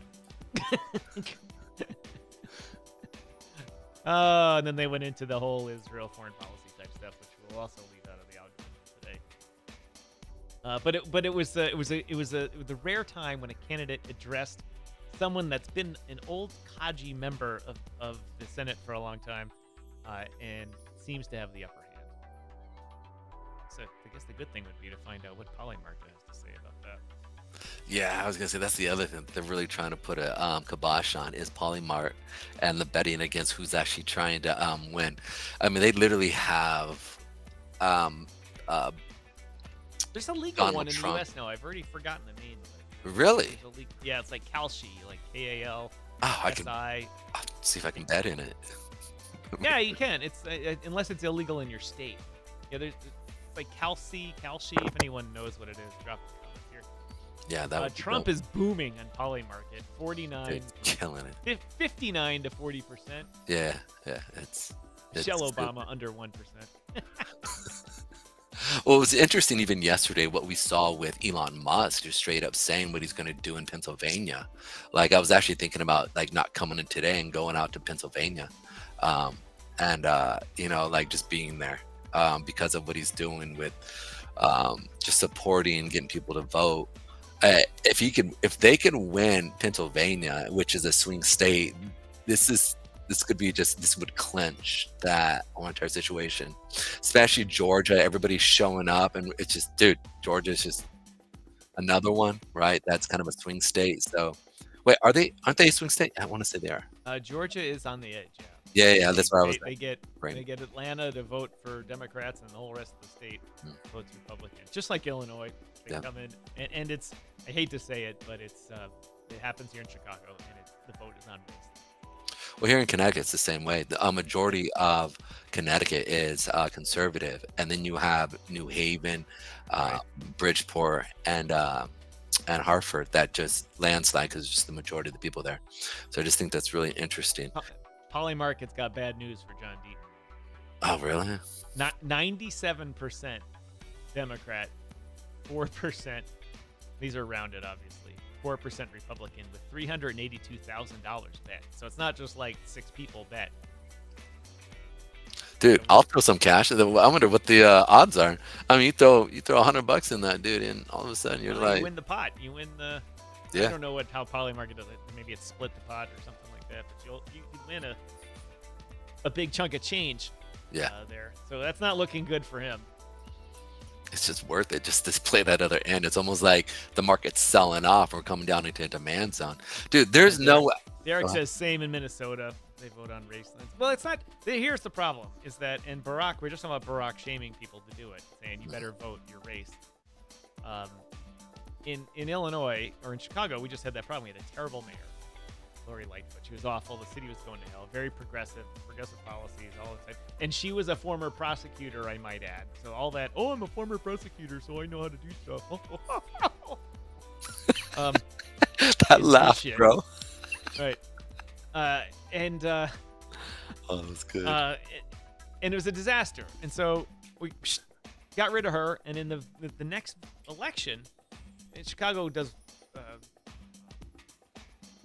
And then they went into the whole Israel foreign policy type stuff, which we'll also leave out of the algorithm today. But it was the rare time when a candidate addressed someone that's been an old Kaji member of the Senate for a long time, and seems to have the upper hand. So I guess the good thing would be to find out what Polymarket has to say about that. Yeah, I was gonna say that's the other thing they're really trying to put a kibosh on is Polymart and the betting against who's actually trying to win. I mean, they literally have uh, There's a legal Donald one in Trump. the U.S. now. I've already forgotten the name of it. Really? Yeah, it's like Kalshi, like Kalsi. Oh, I can see if I can bet in it. Yeah, you can. It's unless it's illegal in your state. Yeah, there's it's like Kalsi. If anyone knows what it is, drop the comments here. Yeah, that would be Trump dope. is booming on Polymarket, 49, Dude, killing it. 59 to 40%. Yeah, it's Michelle stupid. Obama under 1%. Well, it was interesting even yesterday what we saw with Elon Musk just straight up saying what he's going to do in Pennsylvania. Like I was actually thinking about like not coming in today and going out to Pennsylvania, and like just being there because of what he's doing with just supporting, getting people to vote. If they can win Pennsylvania, which is a swing state, this would clinch that whole entire situation, especially Georgia. Everybody's showing up, and it's just, dude, Georgia's just another one, right? That's kind of a swing state. So, wait, aren't they a swing state? I want to say they are. Georgia is on the edge. Yeah, that's where I was. They get Atlanta to vote for Democrats, and the whole rest of the state votes Republican. Just like Illinois, they come in, and it's, I hate to say it, but it happens here in Chicago, and the vote is on race. Well, here in Connecticut, it's the same way. The majority of Connecticut is conservative, and then you have New Haven, Bridgeport, and Hartford that just landslide because it's just the majority of the people there. So I just think that's really interesting. Polymarket's got bad news for John Deaton. Oh, really? Not 97% Democrat, 4%. These are rounded, obviously. 4% Republican with $382,000 bet. So it's not just like 6 people bet. Dude, I'll throw some cash. I wonder what the odds are. I mean, you throw $100 in that, dude, and all of a sudden you're like, you win the pot. You win the. Yeah. I don't know how Polymarket does it. Maybe it's split the pot or something like that. But you win a big chunk of change. Yeah. There. So that's not looking good for him. It's just worth it just to play that other end. It's almost like the market's selling off or coming down into a demand zone. Dude, there's no... Derek says same in Minnesota. They vote on race lines. Well, it's not... Here's the problem, is that in Barack, we're just talking about Barack shaming people to do it, saying you better vote your race. In Illinois, or in Chicago, we just had that problem. We had a terrible mayor, Lori Lightfoot. She was awful. The city was going to hell. Very progressive policies, all the time. And she was a former prosecutor, I might add. So all that, I'm a former prosecutor, so I know how to do stuff. That laugh, bro. Right. Oh, that's good. And it was a disaster. And so we got rid of her. And in the next election, in Chicago does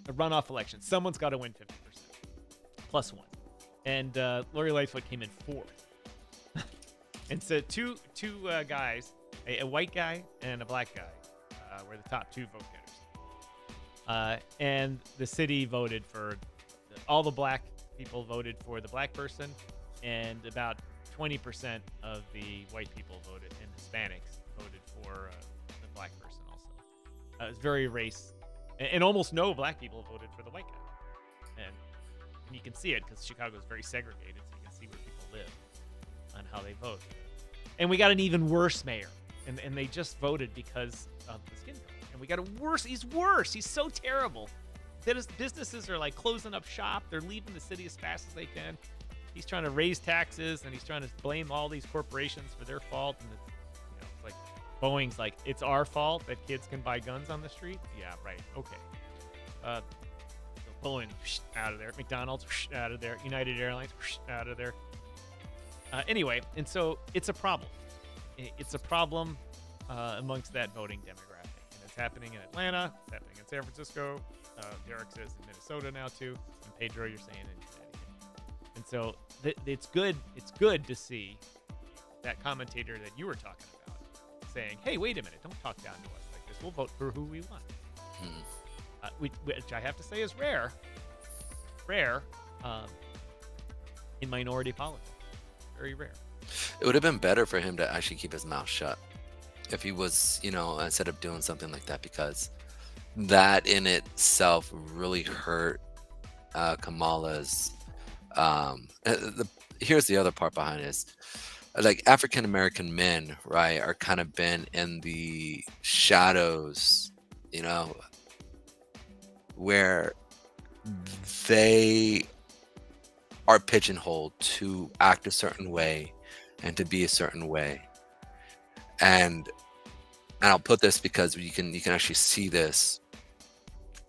a runoff election. Someone's got to win 50%. +1. And Lori Lightfoot came in 4th. And so two guys, a white guy and a black guy, were the top 2 vote getters. And the city voted for, all the black people voted for the black person, and about 20% of the white people voted, and Hispanics voted for the black person also. It's very race, and almost no black people voted for the white guy. And you can see it because Chicago is very segregated, so you can see where people live and how they vote. And we got an even worse mayor, and they just voted because of the skin color. And we got a worse. He's worse. He's so terrible. Businesses are like closing up shop. They're leaving the city as fast as they can. He's trying to raise taxes, and he's trying to blame all these corporations for their fault. And it's like Boeing's like, it's our fault that kids can buy guns on the street. Yeah, right. Okay. Boeing out of there. McDonald's out of there. United Airlines out of there. Anyway, and so it's a problem. It's a problem amongst that voting demographic, and it's happening in Atlanta. It's happening in San Francisco. Derek says in Minnesota now too, and Pedro, you're saying in Connecticut. And so it's good. It's good to see that commentator that you were talking about saying, "Hey, wait a minute! Don't talk down to us like this. We'll vote for who we want." Which I have to say is rare in minority politics. Very rare. It would have been better for him to actually keep his mouth shut if he was, instead of doing something like that, because that in itself really hurt Kamala's. Here's the other part behind it is, like, African American men, right, are kind of been in the shadows, where they are pigeonholed to act a certain way and to be a certain way. And I'll put this because you can actually see this.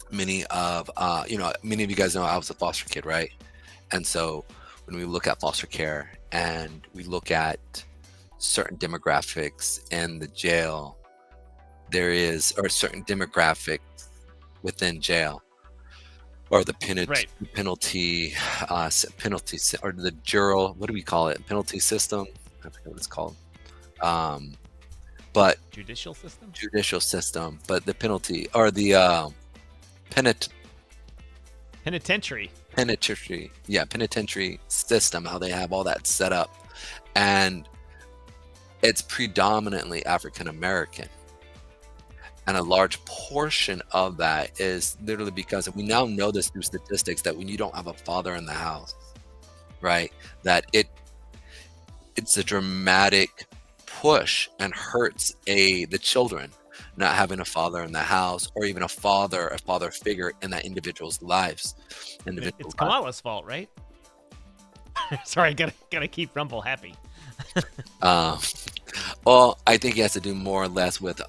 Many of you guys know I was a foster kid, right? And so when we look at foster care and we look at certain demographics in the jail, there is, or certain demographics within jail, or the penalty, or the juror, what do we call it? Penalty system? I forget what it's called. But judicial system, but the penalty, or the penitentiary system, how they have all that set up, and it's predominantly African American, and a large portion of that is literally because, and we now know this through statistics, that when you don't have a father in the house, right, that it's a dramatic push and hurts the children not having a father in the house, or even a father figure in that individual's lives. It's Kamala's fault, right? Sorry, gotta keep Rumble happy. Well, I think it has to do more or less with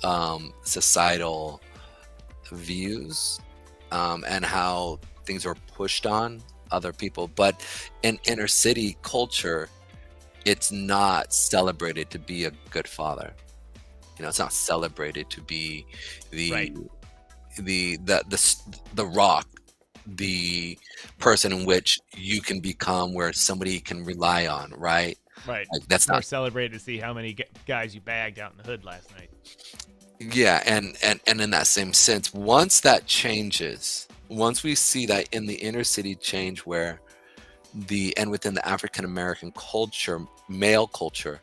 societal views, and how things are pushed on other people. But in inner city culture, it's not celebrated to be a good father. It's not celebrated to be the rock, the person in which you can become, where somebody can rely on, right? Right. Like, that's more not celebrated to see how many guys you bagged out in the hood last night. Yeah, and in that same sense, once that changes, once we see that in the inner city change, where and within the African American culture, male culture,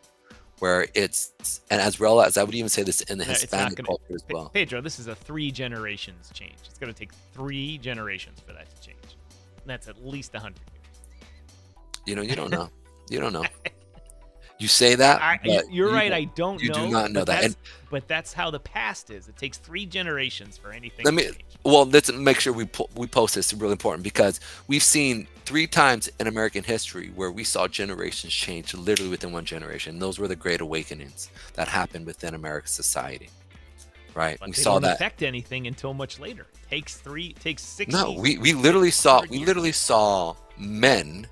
where it's, and as well as I would even say this in the Hispanic culture as well. Pedro, this is a 3 generations change. It's going to take 3 generations for that to change. And that's at least 100 years. You don't know. You don't know. You say that, you're right. I don't know. You do not know that. But that's how the past is. It takes 3 generations for anything to change. Well, let's make sure we post this. It's really important, because we've seen 3 times in American history where we saw generations change literally within 1 generation. Those were the Great Awakenings that happened within American society, right? But we they saw don't that affect anything until much later. It takes 6. No, we literally saw men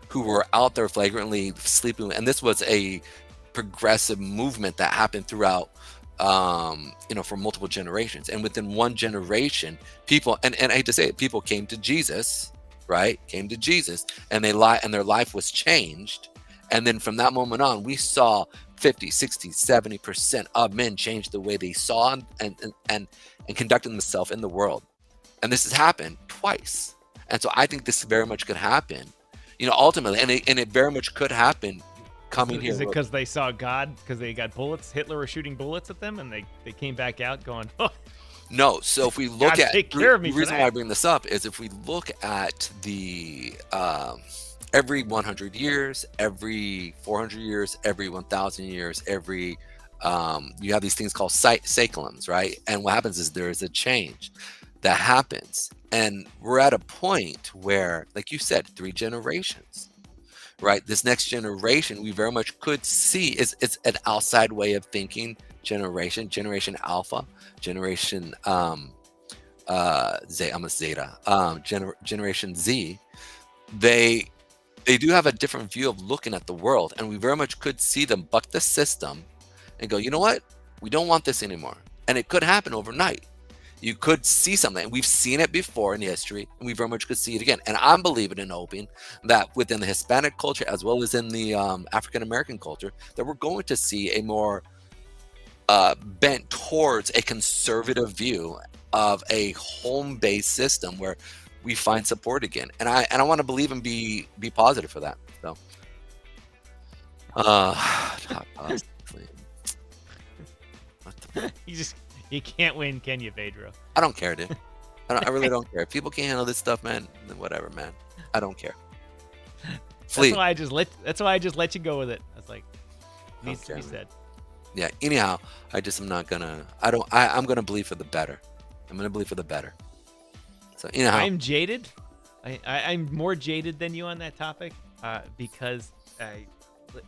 who were out there flagrantly sleeping, and this was a progressive movement that happened throughout for multiple generations. And within 1 generation, people, and I hate to say it, people came to Jesus, right? Came to Jesus, and their life was changed. And then from that moment on, we saw 50, 60, 70% of men change the way they saw and conducted themselves in the world. And this has happened twice. And so I think this very much could happen, ultimately, and it very much could happen coming here. Is it because they saw God, because they got bullets? Hitler was shooting bullets at them, and they came back out going, oh, No, so if we look Gotta at take care of me the for reason why I that. bring this up is if we look at the every 100 years, every 400 years, every 1,000 years, every you have these things called cyclons, right? And what happens is there is a change that happens, and we're at a point where, like you said, 3 generations, right? This next generation, we very much could see it's an outside way of thinking generation alpha, generation Z, I'm a Zeta, generation Z. They do have a different view of looking at the world, and we very much could see them buck the system and go, you know what, we don't want this anymore. And it could happen overnight. You could see something. We've seen it before in history, and we very much could see it again. And I'm believing and hoping that within the Hispanic culture, as well as in the African American culture, that we're going to see a more bent towards a conservative view of a home-based system where we find support again. And I want to believe and be positive for that. So, what the You can't win, can you, Pedro? I don't care, dude. I really don't care. If people can't handle this stuff, man, then whatever, man. I don't care. Flee. That's why I just let you go with it. I was like, needs to be said. Yeah. Anyhow, I just am not gonna. I'm gonna believe for the better. I'm gonna believe for the better. So anyhow, I'm jaded. I'm more jaded than you on that topic because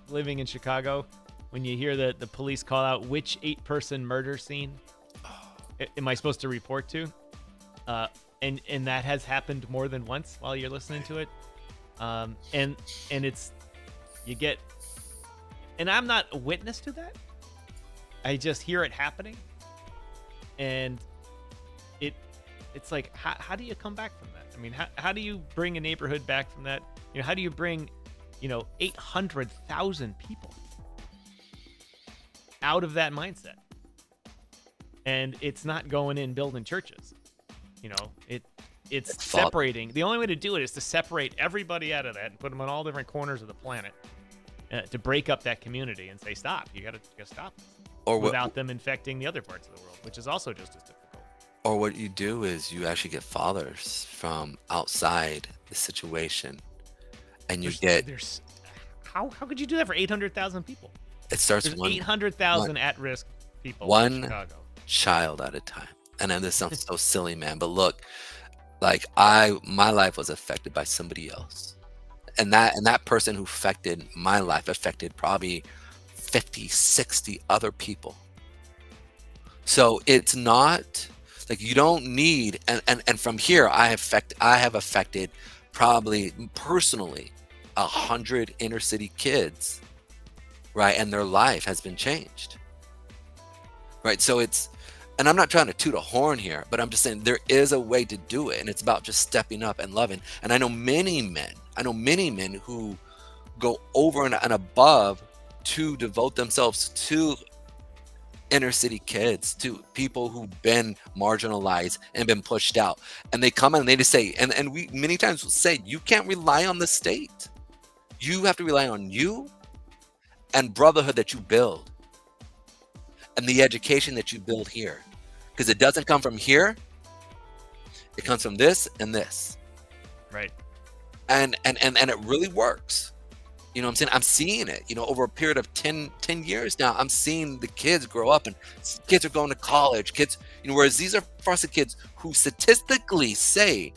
living in Chicago, when you hear the police call out which 8-person murder scene am I supposed to report to, and that has happened more than once while you're listening to it, and it's you get, and I'm not a witness to that. I just hear it happening, and it's like, how do you come back from that? I mean, how do you bring a neighborhood back from that? You know, how do you bring 800,000 people out of that mindset? And it's not going in building churches. It's separating. The only way to do it is to separate everybody out of that and put them on all different corners of the planet to break up that community and say, stop. You gotta stop this. Or without them infecting the other parts of the world, which is also just as difficult. Or what you do is you actually get fathers from outside the situation, and you how could you do that for 800,000 people? It starts There's 800,000 at-risk people in Chicago. Child at a time. And then this sounds so silly, man, but look, like my life was affected by somebody else, and that person who affected my life affected probably 50, 60 other people. So it's not like you don't need, and from here I have affected probably personally 100 inner city kids, right? And their life has been changed, right? So and I'm not trying to toot a horn here, but I'm just saying there is a way to do it, and it's about just stepping up and loving. And I know many men who go over and above to devote themselves to inner city kids, to people who've been marginalized and been pushed out, and they come in and they just say, and we many times will say, you can't rely on the state. You have to rely on you and brotherhood that you build and the education that you build here, because it doesn't come from here. It comes from this and this, right? And it really works. You know what I'm saying? I'm seeing it, over a period of 10 years now. I'm seeing the kids grow up, and kids are going to college. Kids, whereas these are foster kids who statistically say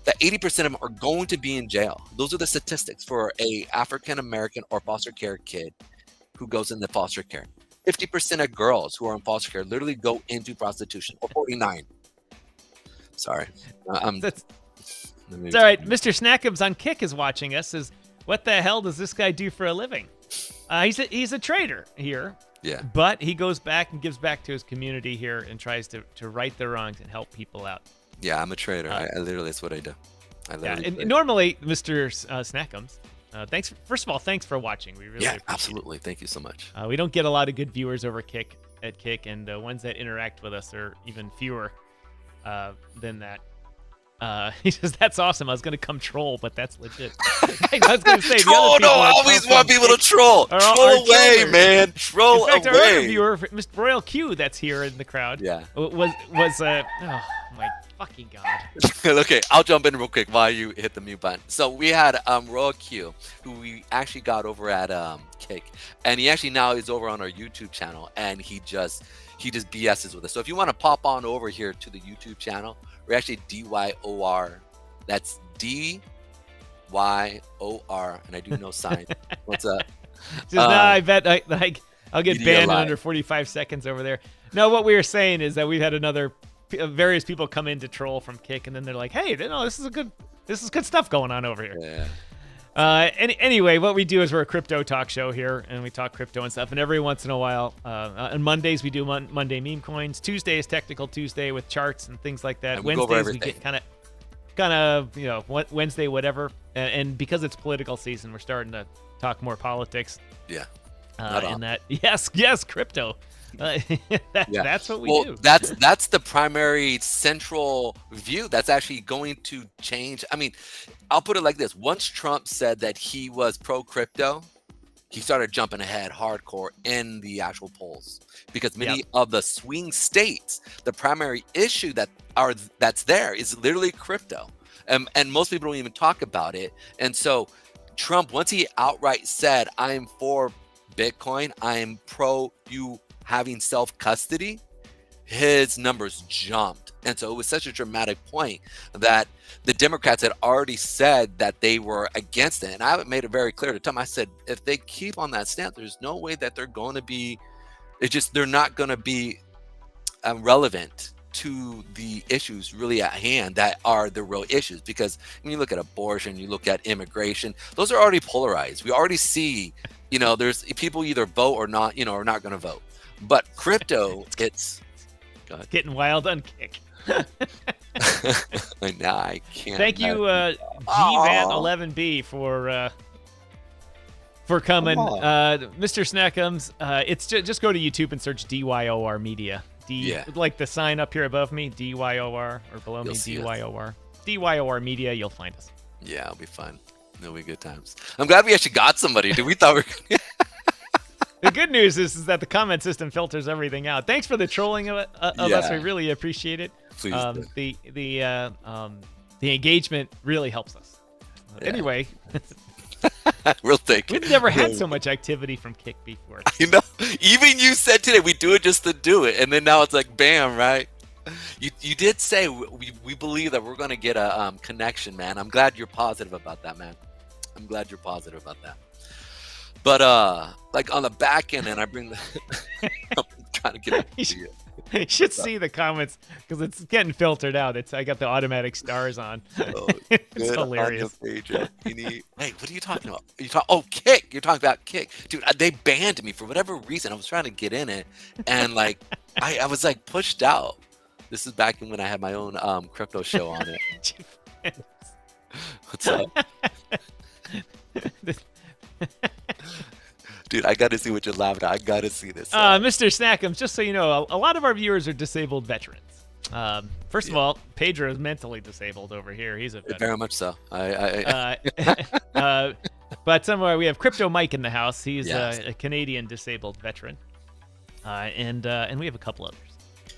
that 80% of them are going to be in jail. Those are the statistics for a African American or foster care kid who goes into foster care. 50% of girls who are in foster care literally go into prostitution, or 49. Sorry. It's all right. Mr. Snackums on Kick is watching us. What the hell does this guy do for a living? He's a trader here. Yeah. But he goes back and gives back to his community here and tries to right the wrongs and help people out. Yeah, I'm a trader. I literally, that's what I do. And normally, Mr. Snackums, first of all, thanks for watching. We really appreciate absolutely. Thank you so much. We don't get a lot of good viewers over Kick, and ones that interact with us are even fewer than that. He says, that's awesome. I was going to come troll, but that's legit. I was going to say, troll, no, I always want people to troll. Troll away, man. Troll away. In fact, our other viewer, Mr. Royal Q, that's here in the crowd, was oh, my fucking God. Okay, I'll jump in real quick while you hit the mute button. So we had Royal Q, who we actually got over at Kick, and he actually now is over on our YouTube channel, and he just BS's with us. So if you want to pop on over here to the YouTube channel, we're actually DYOR. That's DYOR, and I do no sign. What's up? I bet I'll get banned in under 45 seconds over there. No, what we were saying is that we've had various people come in to troll from Kick, and then they're like, "Hey, this is good stuff going on over here." Yeah. Anyway, what we do is we're a crypto talk show here, and we talk crypto and stuff. And every once in a while, on Mondays we do Monday meme coins. Tuesday is Technical Tuesday with charts and things like that. Wednesdays we get kind of Wednesday whatever. And because it's political season, we're starting to talk more politics. Yeah. And that yes, crypto. That's what we do. That's the primary central view that's actually going to change. I mean, I'll put it like this. Once Trump said that he was pro-crypto, he started jumping ahead hardcore in the actual polls, because many of the swing states, the primary issue that's there is literally crypto. And most people don't even talk about it. And so Trump, once he outright said, I'm for Bitcoin, I am pro you having self-custody, his numbers jumped. And so it was such a dramatic point that the Democrats had already said that they were against it. And I made it very clear to Tom. I said, if they keep on that stance, there's no way that they're going to be, they're not going to be relevant to the issues really at hand that are the real issues. Because when you look at abortion, you look at immigration, those are already polarized. We already see, there's people either vote or not, or not going to vote. But crypto, it's getting wild on Kick. Now I can't. Thank you, GVAT11B, for coming. Mr. Snackums, it's just go to YouTube and search DYOR Media. Like the sign up here above me, DYOR, or below me, DYOR. DYOR Media, you'll find us. Yeah, it'll be fun. It'll be good times. I'm glad we actually got somebody. We thought we were... The good news is that the comment system filters everything out. Thanks for the trolling of us. We really appreciate it. Please the engagement really helps us. Anyway, we'll take it. We've never had so much activity from Kick before. I know. Even you said today we do it just to do it, and then now it's like bam, right? You did say we believe that we're going to get a connection, man. I'm glad you're positive about that, man. I'm glad you're positive about that. But like on the back end, and I bring the I'm trying to get it. You should see the comments because it's getting filtered out. I got the automatic stars on. Oh, it's hilarious. Page, wait, what are you talking about? Kick. You're talking about Kick, dude. They banned me for whatever reason. I was trying to get in it, and like I was like pushed out. This is back when I had my own crypto show on it. What's up? Dude, I got to see what you're laughing at. I got to see this. Mr. Snackums, just so you know, a lot of our viewers are disabled veterans. First of all, Pedro is mentally disabled over here. He's a veteran. Very much so. But somewhere we have Crypto Mike in the house. He's a Canadian disabled veteran. And we have a couple others.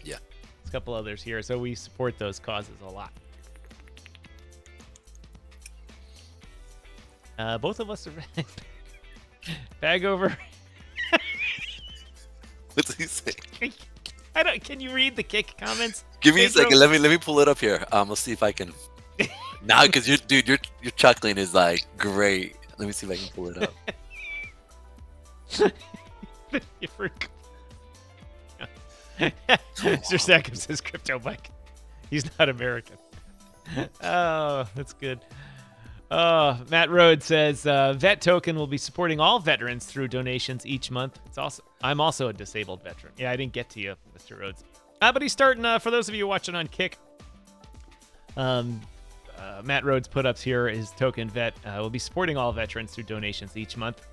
Yeah. There's a couple others here. So we support those causes a lot. Both of us are bag over. What's he saying? Can you read the Kick comments? Give me a second. Let me pull it up here. Let's see if I can. Now, because your chuckling is like great. Let me see if I can pull it up. Mr. Sackam says Crypto Mike. He's not American. Oh, that's good. Matt Rhodes says Vet Token will be supporting all veterans through donations each month. I'm also a disabled veteran. Yeah, I didn't get to you, Mr. Rhodes. But he's starting. For those of you watching on Kick, Matt Rhodes put up here his token vet will be supporting all veterans through donations each month.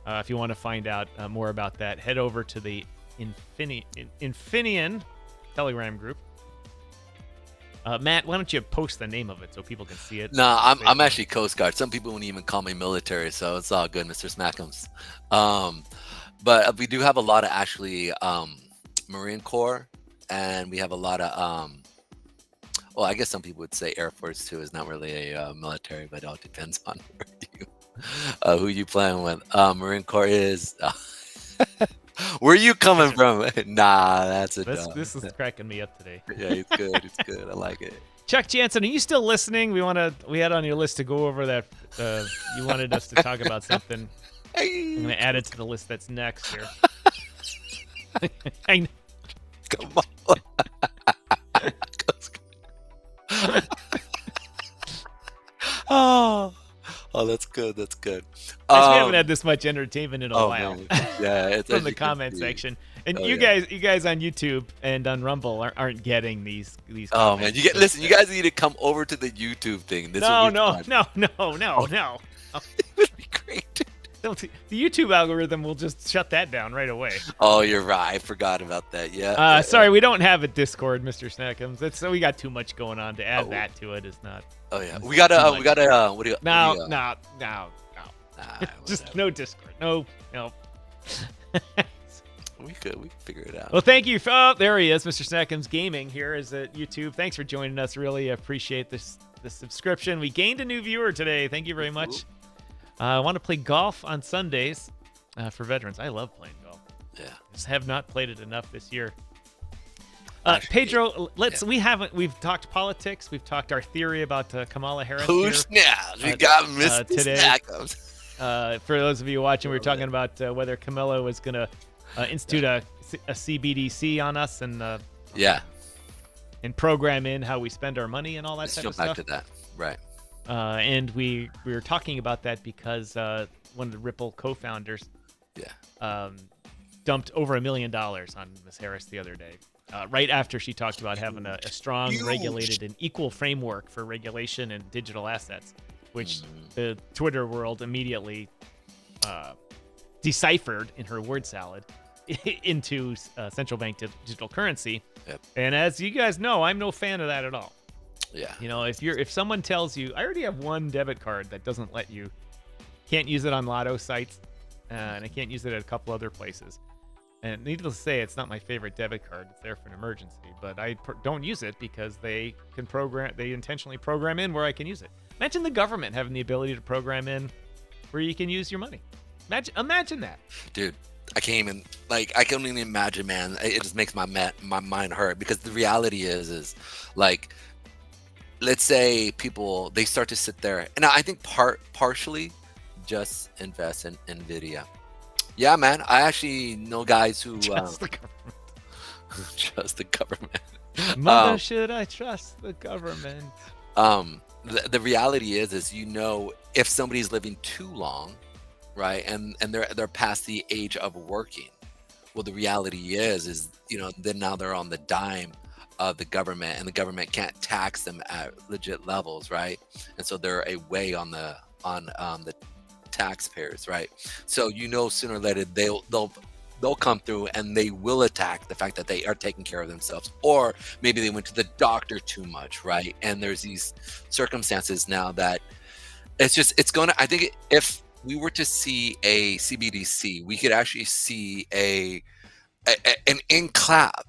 If you want to find out more about that, head over to the Infinian Telegram group. Matt, why don't you post the name of it so people can see it? No, I'm actually Coast Guard. Some people wouldn't even call me military, so it's all good, Mr. Smackums. But we do have a lot of actually Marine Corps, and we have a lot of well, I guess some people would say Air Force too is not really a military, but it all depends on who you playing with. Marine Corps is. Where are you coming from? Nah, that's a dumb. This is cracking me up today. Yeah, it's good. It's good. I like it. Chuck Jansen, are you still listening? We had on your list to go over that. You wanted us to talk about something. I'm gonna add it to the list that's next here. Come on. Oh, that's good. That's good. We haven't had this much entertainment in a while. Man. Yeah, it's from the comment section. And you guys on YouTube and on Rumble aren't getting these. Oh man, listen. You guys need to come over to the YouTube thing. No. It would be great. The YouTube algorithm will just shut that down right away. Oh, you're right. I forgot about that. Yeah. Sorry, we don't have a Discord, Mr. Snackums. We got too much going on to add that to it. Is not. Oh yeah, we gotta. What do you? No. Just no Discord. No. We could figure it out. Well, thank you. Oh, there he is, Mr. Snackums Gaming. Here is at YouTube. Thanks for joining us. Really appreciate the subscription. We gained a new viewer today. Thank you very much. I want to play golf on Sundays for veterans. I love playing golf. Yeah. Just have not played it enough this year. Pedro, we've talked politics. We've talked our theory about Kamala Harris. Who snaps? We got Mr. Today. Snackums. For those of you watching, we were talking about whether Kamala was going to institute a CBDC on us and program in how we spend our money and all that type of stuff. Let's jump back to that. Right. And we were talking about that because one of the Ripple co-founders dumped over $1 million on Ms. Harris the other day, right after she talked about having a strong, regulated, and equal framework for regulation and digital assets, which the Twitter world immediately deciphered in her word salad into central bank digital currency. Yep. And as you guys know, I'm no fan of that at all. Yeah. You know, if someone tells you, I already have one debit card that doesn't let you, can't use it on lotto sites, and I can't use it at a couple other places. And needless to say, it's not my favorite debit card. It's there for an emergency, but I don't use it because they intentionally program in where I can use it. Imagine the government having the ability to program in where you can use your money. Imagine that. Dude, I can't even, I can't even imagine, man. It just makes my mind hurt because the reality is let's say people, they start to sit there, and I think partially just invest in NVIDIA. Yeah, man. I actually know guys who trust the government. Trust the government. Mother, should I trust the government? The reality is if somebody's living too long, right, and they're past the age of working, well, the reality is then now they're on the dime of the government, and the government can't tax them at legit levels, right? And so they're a way on the taxpayers, right? So sooner or later they'll come through and they will attack the fact that they are taking care of themselves, or maybe they went to the doctor too much, right? And there's these circumstances now that I think if we were to see a CBDC, we could actually see an in-clap,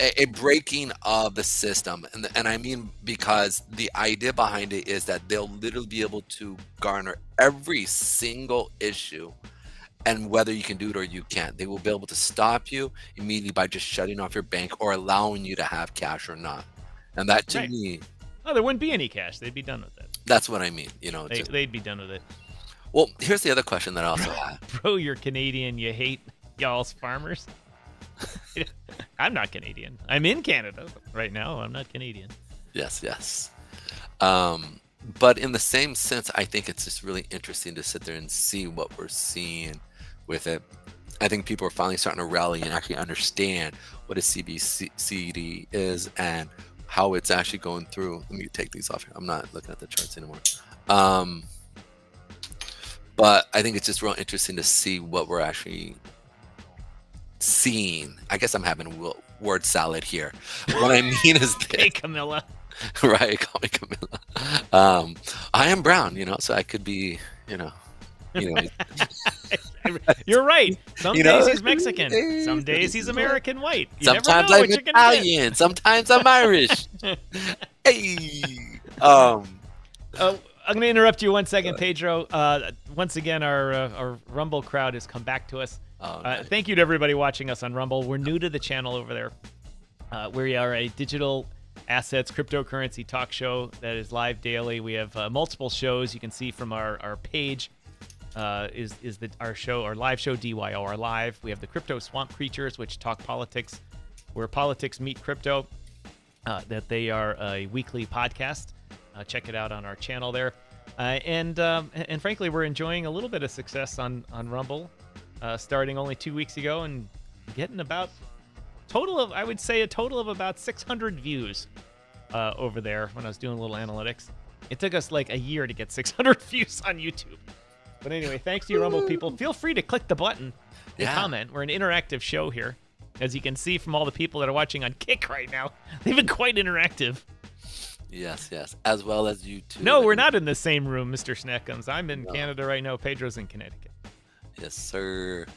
a breaking of the system, and I mean, because the idea behind it is that they'll literally be able to garner every single issue, and whether you can do it or you can't, they will be able to stop you immediately by just shutting off your bank or allowing you to have cash or not. And that to me, there wouldn't be any cash. They'd be done with it. That's what I mean. They'd be done with it. Well, here's the other question that I also have. Bro, you're Canadian. You hate y'all's farmers. I'm not Canadian. I'm in Canada right now. I'm not Canadian. Yes. But in the same sense, I think it's just really interesting to sit there and see what we're seeing with it. I think people are finally starting to rally and actually understand what a CBDC is and how it's actually going through. Let me take these off here. I'm not looking at the charts anymore. But I think it's just real interesting to see what we're actually seen, I guess I'm having word salad here. What I mean is Hey, this, Camilla. right? Call me Camilla. I am brown, so I could be, you know, you know, You're right. Some you days know. he's Mexican. Some days he's American white. You never Sometimes know I'm what you're gonna Italian. Sometimes I'm Irish. get. Hey. I'm going to interrupt you 1 second, Pedro. Once again, our Rumble crowd has come back to us. Oh, nice. Thank you to everybody watching us on Rumble. We're new to the channel over there. We are a digital assets cryptocurrency talk show that is live daily. We have multiple shows. You can see from our page our live show, DYOR Live. We have the Crypto Swamp Creatures, which talk politics, where politics meet crypto. That they are a weekly podcast. Check it out on our channel there. And frankly, we're enjoying a little bit of success on Rumble, starting only 2 weeks ago and getting about a total of about 600 views over there when I was doing a little analytics. It took us like a year to get 600 views on YouTube. But anyway, thanks to you Rumble people. Feel free to click the button and comment. We're an interactive show here. As you can see from all the people that are watching on Kick right now, they've been quite interactive. Yes, as well as you too. No, we're not in the same room, Mr. Sneckums. I'm in Canada right now. Pedro's in Connecticut. Yes, sir.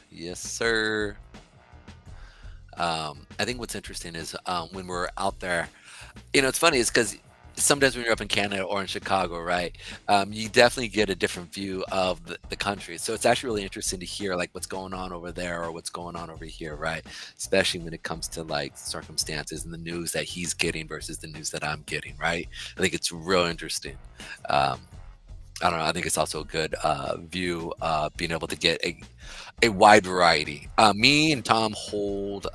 I think what's interesting is when we're out there, it's funny is because sometimes when you're up in Canada or in Chicago, right, you definitely get a different view of the country. So it's actually really interesting to hear like what's going on over there or what's going on over here, right? Especially when it comes to like circumstances and the news that he's getting versus the news that I'm getting, right? I think it's real interesting. I don't know. I think it's also a good view, being able to get a wide variety. Me and Tom hold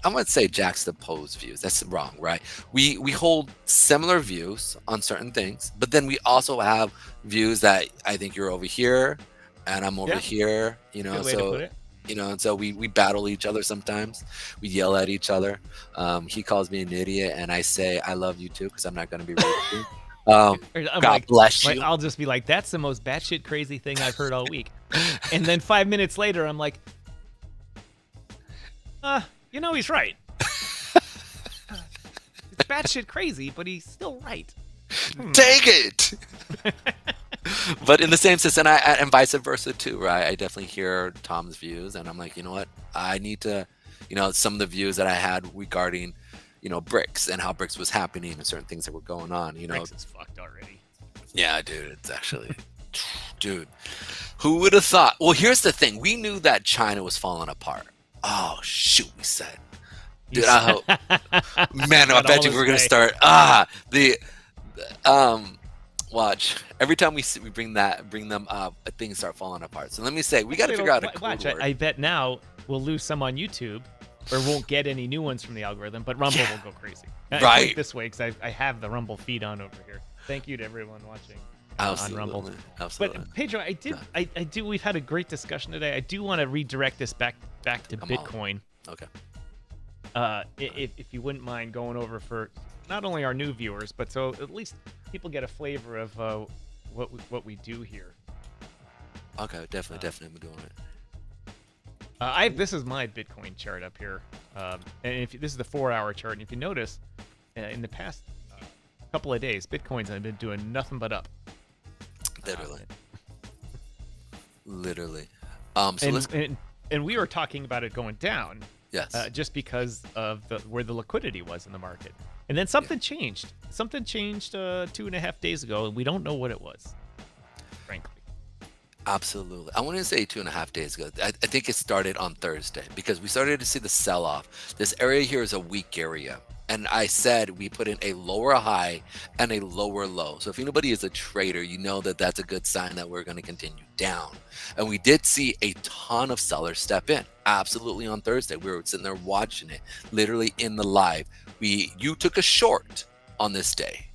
I'm going to say juxtaposed views. That's wrong, right? We hold similar views on certain things, but then we also have views that I think you're over here and I'm over here, Good way to put it. And so we battle each other sometimes. We yell at each other. He calls me an idiot and I say, I love you too, because I'm not going to be rude to you. God bless you. I'll just be like, that's the most batshit crazy thing I've heard all week. And then 5 minutes later, I'm like, he's right. It's batshit crazy, but he's still right. Take it. But in the same sense, and vice versa too, right? I definitely hear Tom's views, and I'm like, you know what? I need to, some of the views that I had regarding, BRICS and how BRICS was happening and certain things that were going on. BRICS is fucked already. Yeah, dude, it's actually, dude. Who would have thought? Well, here's the thing: we knew that China was falling apart. Oh shoot, we said, dude. Man, I bet you we're gonna start. Watch. Every time we bring them up, things start falling apart. So let me say, we got to figure out a code word. I bet now we'll lose some on YouTube, or won't get any new ones from the algorithm. But Rumble will go crazy. Right. This way, because I have the Rumble feed on over here. Thank you to everyone watching on Rumble. Absolutely. But Pedro, I do. We've had a great discussion today. I do want to redirect this back to Bitcoin. Okay. If you wouldn't mind going over for not only our new viewers, but so at least people get a flavor of what we do here. Okay, definitely, I'm doing it. This is my Bitcoin chart up here, and this is the 4-hour chart. And if you notice, in the past couple of days, Bitcoins have been doing nothing but up. Literally. And we were talking about it going down. Yes. Just because of where the liquidity was in the market. And then something changed. Something changed 2.5 days ago, and we don't know what it was, frankly. Absolutely. I want to say 2.5 days ago. I think it started on Thursday because we started to see the sell-off. This area here is a weak area. And I said we put in a lower high and a lower low. So if anybody is a trader, you know that that's a good sign that we're going to continue down. And we did see a ton of sellers step in. Absolutely on Thursday. We were sitting there watching it, literally in the live. You took a short on this day,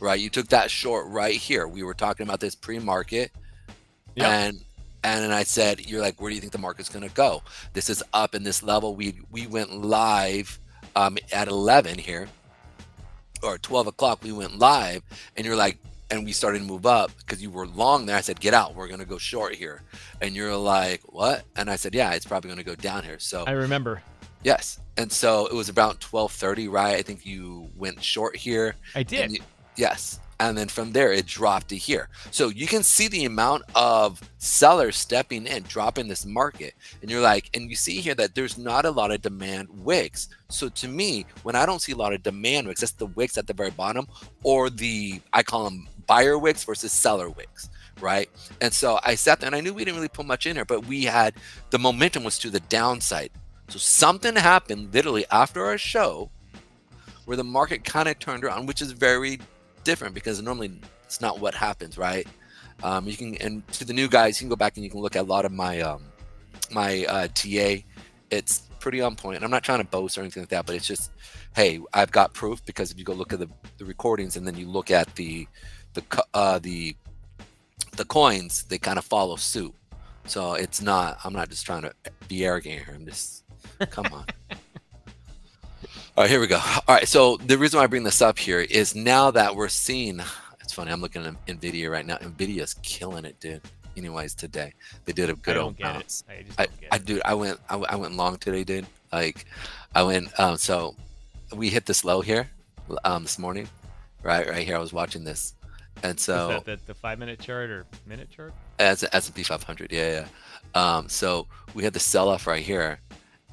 right? You took that short right here. We were talking about this pre-market. Yep. And I said, you're like, where do you think the market's going to go? This is up in this level. We went live at 11 here, or 12 o'clock we went live, and you're like, and we started to move up because you were long there. I said, get out. We're going to go short here. And you're like, what? And I said, yeah, it's probably going to go down here. So I remember. yes. And so it was about 12:30, right? I think you went short here. I did. Yes. And then from there, it dropped to here. So you can see the amount of sellers stepping in, dropping this market. And you're like, and you see here that there's not a lot of demand wicks. So to me, when I don't see a lot of demand wicks, that's the wicks at the very bottom, or I call them buyer wicks versus seller wicks, right? And so I sat there and I knew we didn't really put much in here, but the momentum was to the downside. So something happened literally after our show where the market kind of turned around, which is very different because normally it's not what happens, right? You can, and to the new guys, you can go back and you can look at a lot of my TA. It's pretty on point. I'm not trying to boast or anything like that, but it's just, hey, I've got proof, because if you go look at the recordings and then you look at the coins, they kind of follow suit. So I'm not just trying to be arrogant here. I'm just, come on. All right, here we go. All right, so the reason why I bring this up here is now that we're seeing, it's funny, I'm looking at NVIDIA right now. NVIDIA's killing it, dude. Anyways, today they did a good old bounce. I went long today, dude. Like, I went. So we hit this low here, this morning, right here. I was watching this, and so is that the 5-minute chart or minute chart? As S&P 500, yeah. So we had the sell off right here.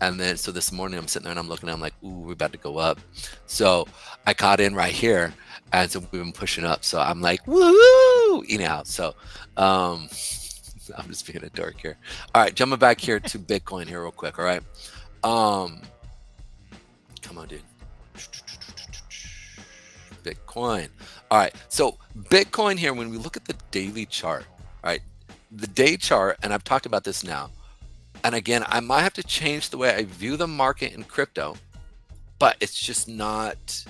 And then, so this morning I'm sitting there and I'm looking, I'm like, ooh, we're about to go up. So I caught in right here, and so we've been pushing up. So I'm like, woo, So I'm just being a dork here. All right, jumping back here to Bitcoin here real quick. All right. Come on, dude. Bitcoin. All right. So Bitcoin here, when we look at the daily chart, right? The day chart, and I've talked about this now. And again, I might have to change the way I view the market in crypto, but it's just not.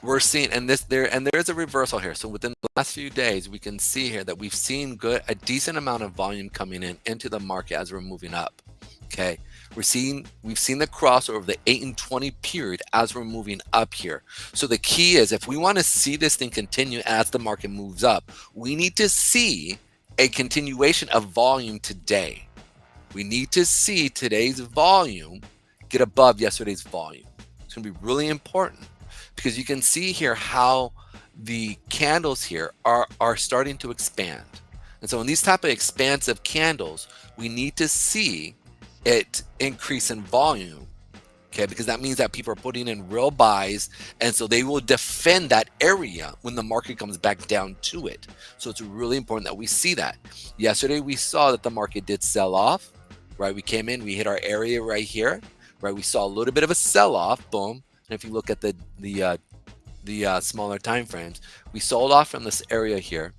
We're seeing, and there is a reversal here. So within the last few days, we can see here that we've seen a decent amount of volume coming into the market as we're moving up. Okay, we've seen the crossover of the 8 and 20 period as we're moving up here. So the key is, if we want to see this thing continue as the market moves up, we need to see a continuation of volume today. We need to see today's volume get above yesterday's volume. It's going to be really important, because you can see here how the candles here are starting to expand. And so in these type of expansive candles, we need to see it increase in volume. Okay, because that means that people are putting in real buys, and so they will defend that area when the market comes back down to it. So it's really important that we see that. Yesterday we saw that the market did sell off, right? We came in, we hit our area right here, right? We saw a little bit of a sell-off, boom. And if you look at the smaller time frames, we sold off from this area here.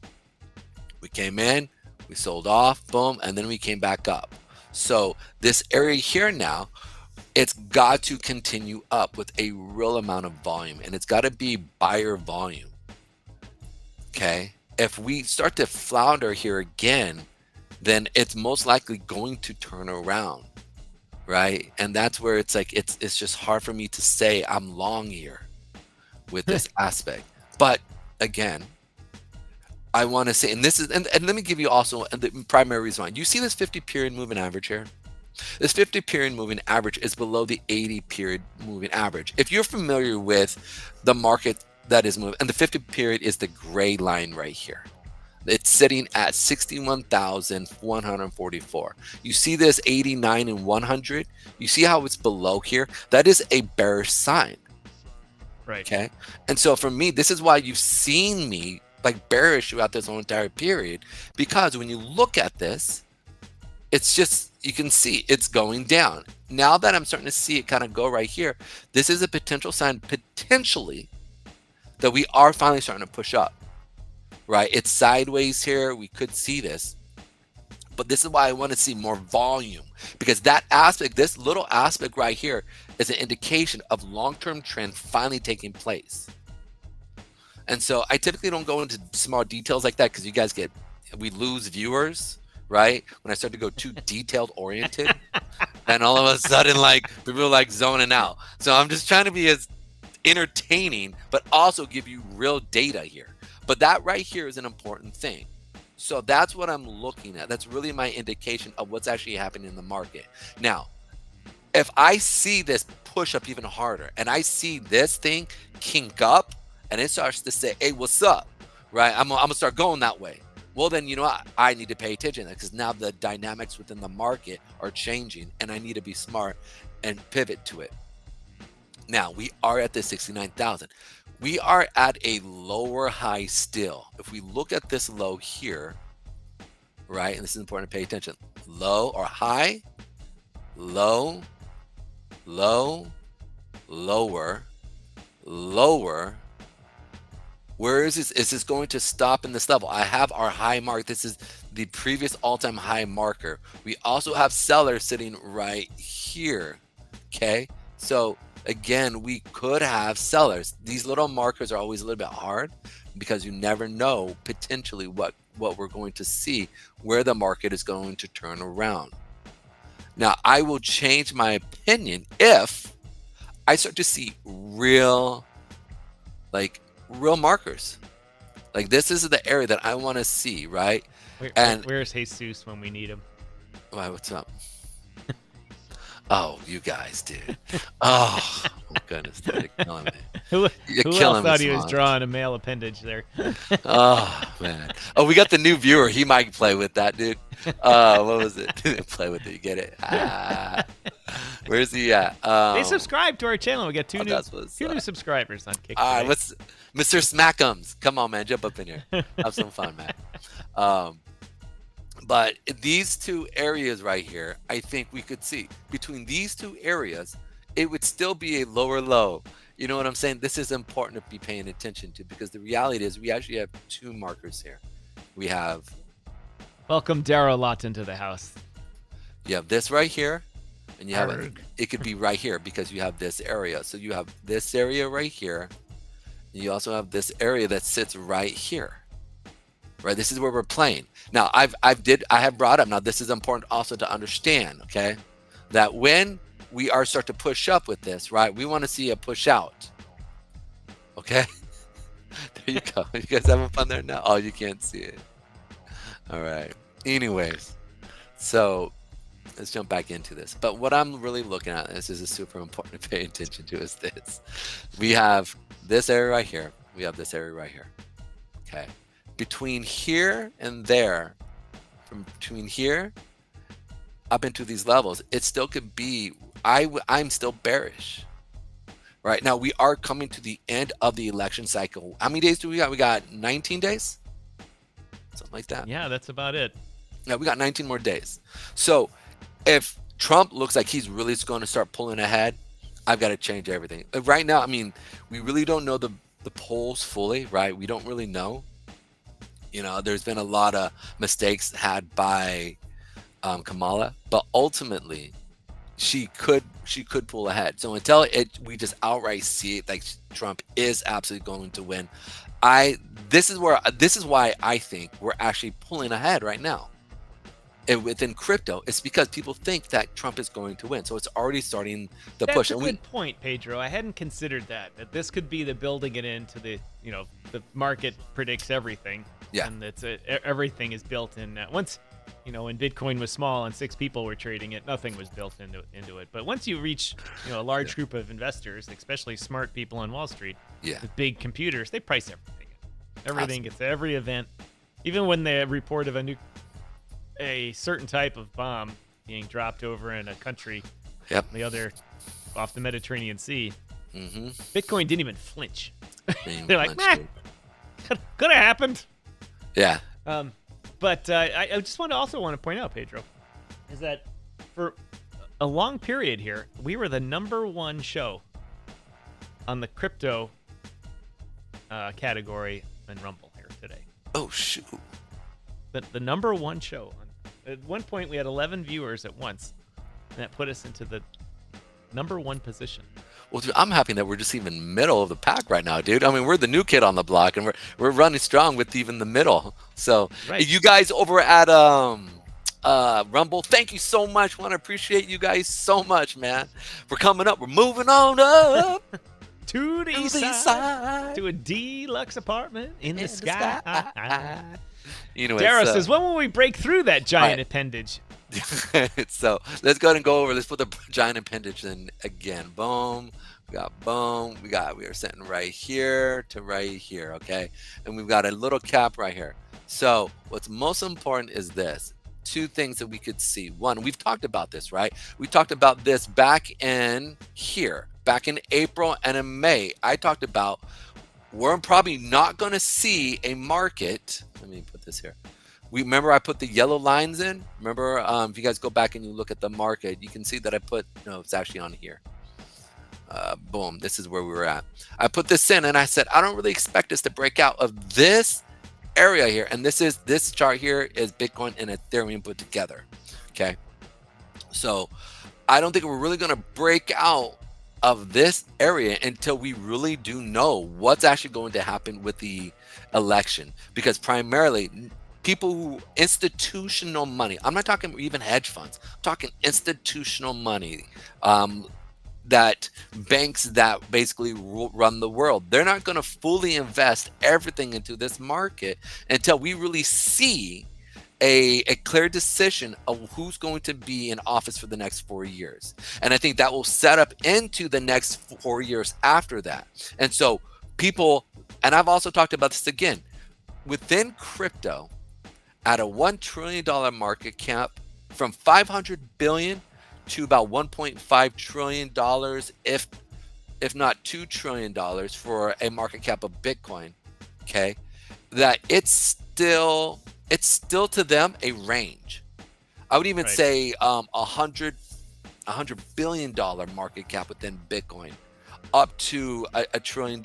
We came in, we sold off, boom, and then we came back up. So this area here now, it's got to continue up with a real amount of volume, and it's got to be buyer volume. Okay, if we start to flounder here again, then it's most likely going to turn around, right? And that's where it's like, it's just hard for me to say I'm long here with this aspect. But again, I want to say, and this is, and let me give you also the primary reason why. You see this 50 period moving average here? This 50 period moving average is below the 80 period moving average. If you're familiar with the market that is moving, and the 50 period is the gray line right here. It's sitting at 61,144. You see this 89 and 100? You see how it's below here? That is a bearish sign. Right. Okay. And so for me, this is why you've seen me like bearish throughout this whole entire period, because when you look at this, it's just, you can see it's going down. Now that I'm starting to see it kind of go right here, this is a potential sign, potentially, that we are finally starting to push up. Right, it's sideways here. We could see this, but this is why I want to see more volume, because that aspect, this little aspect right here, is an indication of long-term trend finally taking place. And so I typically don't go into small details like that, because you guys we lose viewers, right? When I start to go too detailed oriented, and all of a sudden, like, people are like zoning out. So I'm just trying to be as entertaining, but also give you real data here. But that right here is an important thing. So that's what I'm looking at. That's really my indication of what's actually happening in the market. Now, if I see this push up even harder and I see this thing kink up and it starts to say, hey, what's up? Right? I'm gonna start going that way. Well, then, you know what? I need to pay attention to that, because now the dynamics within the market are changing and I need to be smart and pivot to it. Now, we are at the 69,000. We are at a lower high still. If we look at this low here, right? And this is important to pay attention. Low or high, low, low, lower, lower. Where is this? Is this going to stop in this level? I have our high mark. This is the previous all-time high marker. We also have sellers sitting right here. Okay. So again, we could have sellers. These little markers are always a little bit hard because you never know potentially what we're going to see, where the market is going to turn around. Now, I will change my opinion if I start to see real markers. Like, this is the area that I want to see, right? Where's Jesus when we need him? Why, what's up? Oh, you guys, dude. Oh, my goodness, dude, you're killing me. Who else thought he was drawing a male appendage there? Oh, man. Oh, we got the new viewer. He might play with that, dude. What was it? Play with it. You get it? Where's he at? They subscribe to our channel. We got two new subscribers on Kick. All right, what's Mr. Smackums? Come on, man. Jump up in here. Have some fun, man. But these two areas right here, I think we could see between these two areas, it would still be a lower low. You know what I'm saying? This is important to be paying attention to, because the reality is we actually have two markers here. We have. Welcome Daryl Lawton to the house. You have this right here, and you have it could be right here because you have this area. So you have this area right here. And you also have this area that sits right here. Right, this is where we're playing. Now, I have brought up. Now, this is important also to understand. Okay, that when we start to push up with this, right, we want to see a push out. Okay, there you go. You guys having fun there now? Oh, you can't see it. All right. Anyways, so let's jump back into this. But what I'm really looking at, this is super important to pay attention to, is this. We have this area right here. We have this area right here. Okay. Between here and there, from between here up into these levels, it still could be, I'm still bearish. Right now, we are coming to the end of the election cycle. How many days do we got? We got 19 days? Something like that. Yeah, that's about it. Yeah, we got 19 more days. So if Trump looks like he's really going to start pulling ahead, I've got to change everything. Right now, I mean, we really don't know the polls fully, right? We don't really know. You know, there's been a lot of mistakes had by Kamala, but ultimately she could pull ahead. So until we just outright see it like Trump is absolutely going to win, this is why I think we're actually pulling ahead right now. Within crypto, it's because people think that Trump is going to win, so it's already starting the push. That's a good point, Pedro. I hadn't considered that this could be the building it into the the market predicts everything. Yeah, and everything is built in. Once when Bitcoin was small and 6 people were trading it, nothing was built into it. But once you reach a large group of investors, especially smart people on Wall Street, with big computers, they price everything. Everything gets every event, even when they report of a certain type of bomb being dropped over in a country, the other off the Mediterranean Sea. Mm-hmm. Bitcoin didn't even flinch. They're like, could have happened. Yeah. But I just want to point out, Pedro, is that for a long period here, we were the #1 show on the crypto category in Rumble here today. Oh, shoot. The #1 show. At one point, we had 11 viewers at once, and that put us into the #1 position. Well, dude, I'm happy that we're just even middle of the pack right now, dude. I mean, we're the new kid on the block, and we're running strong with even the middle. So, you guys over at Rumble, thank you so much. Want to appreciate you guys so much, man. We're coming up. We're moving on up. to the To east the east side, side. to a deluxe apartment in the In the sky. sky. Anyway, Dara so says, when will we break through that giant right. appendage? So let's go ahead and go over. Let's put the giant appendage in again. Boom. We got boom. We are sitting right here to right here. Okay. And we've got a little cap right here. So what's most important is this. Two things that we could see. One, we've talked about this, right? We talked about this back in here, back in April and in May. I talked about we're probably not going to see a market. Let me put this here. We remember I put the yellow lines in. Remember, if you guys go back and you look at the market, you can see that I put, no, it's actually on here. Boom, this is where we were at. I put this in and I said, I don't really expect us to break out of this area here. And this chart here is Bitcoin and Ethereum put together. Okay. So I don't think we're really going to break out of this area until we really do know what's actually going to happen with the election, because primarily people who institutional money, I'm not talking even hedge funds, I'm talking institutional money, that banks that basically run the world, they're not going to fully invest everything into this market until we really see a clear decision of who's going to be in office for the next 4 years. And I think that will set up into the next 4 years after that. And so people, and I've also talked about this again, within crypto, at a $1 trillion market cap, from 500 billion to about 1.5 trillion dollars, if not $2 trillion for a market cap of Bitcoin, okay, that it's still to them a range. I would even say $100 billion market cap within Bitcoin up to a $1 trillion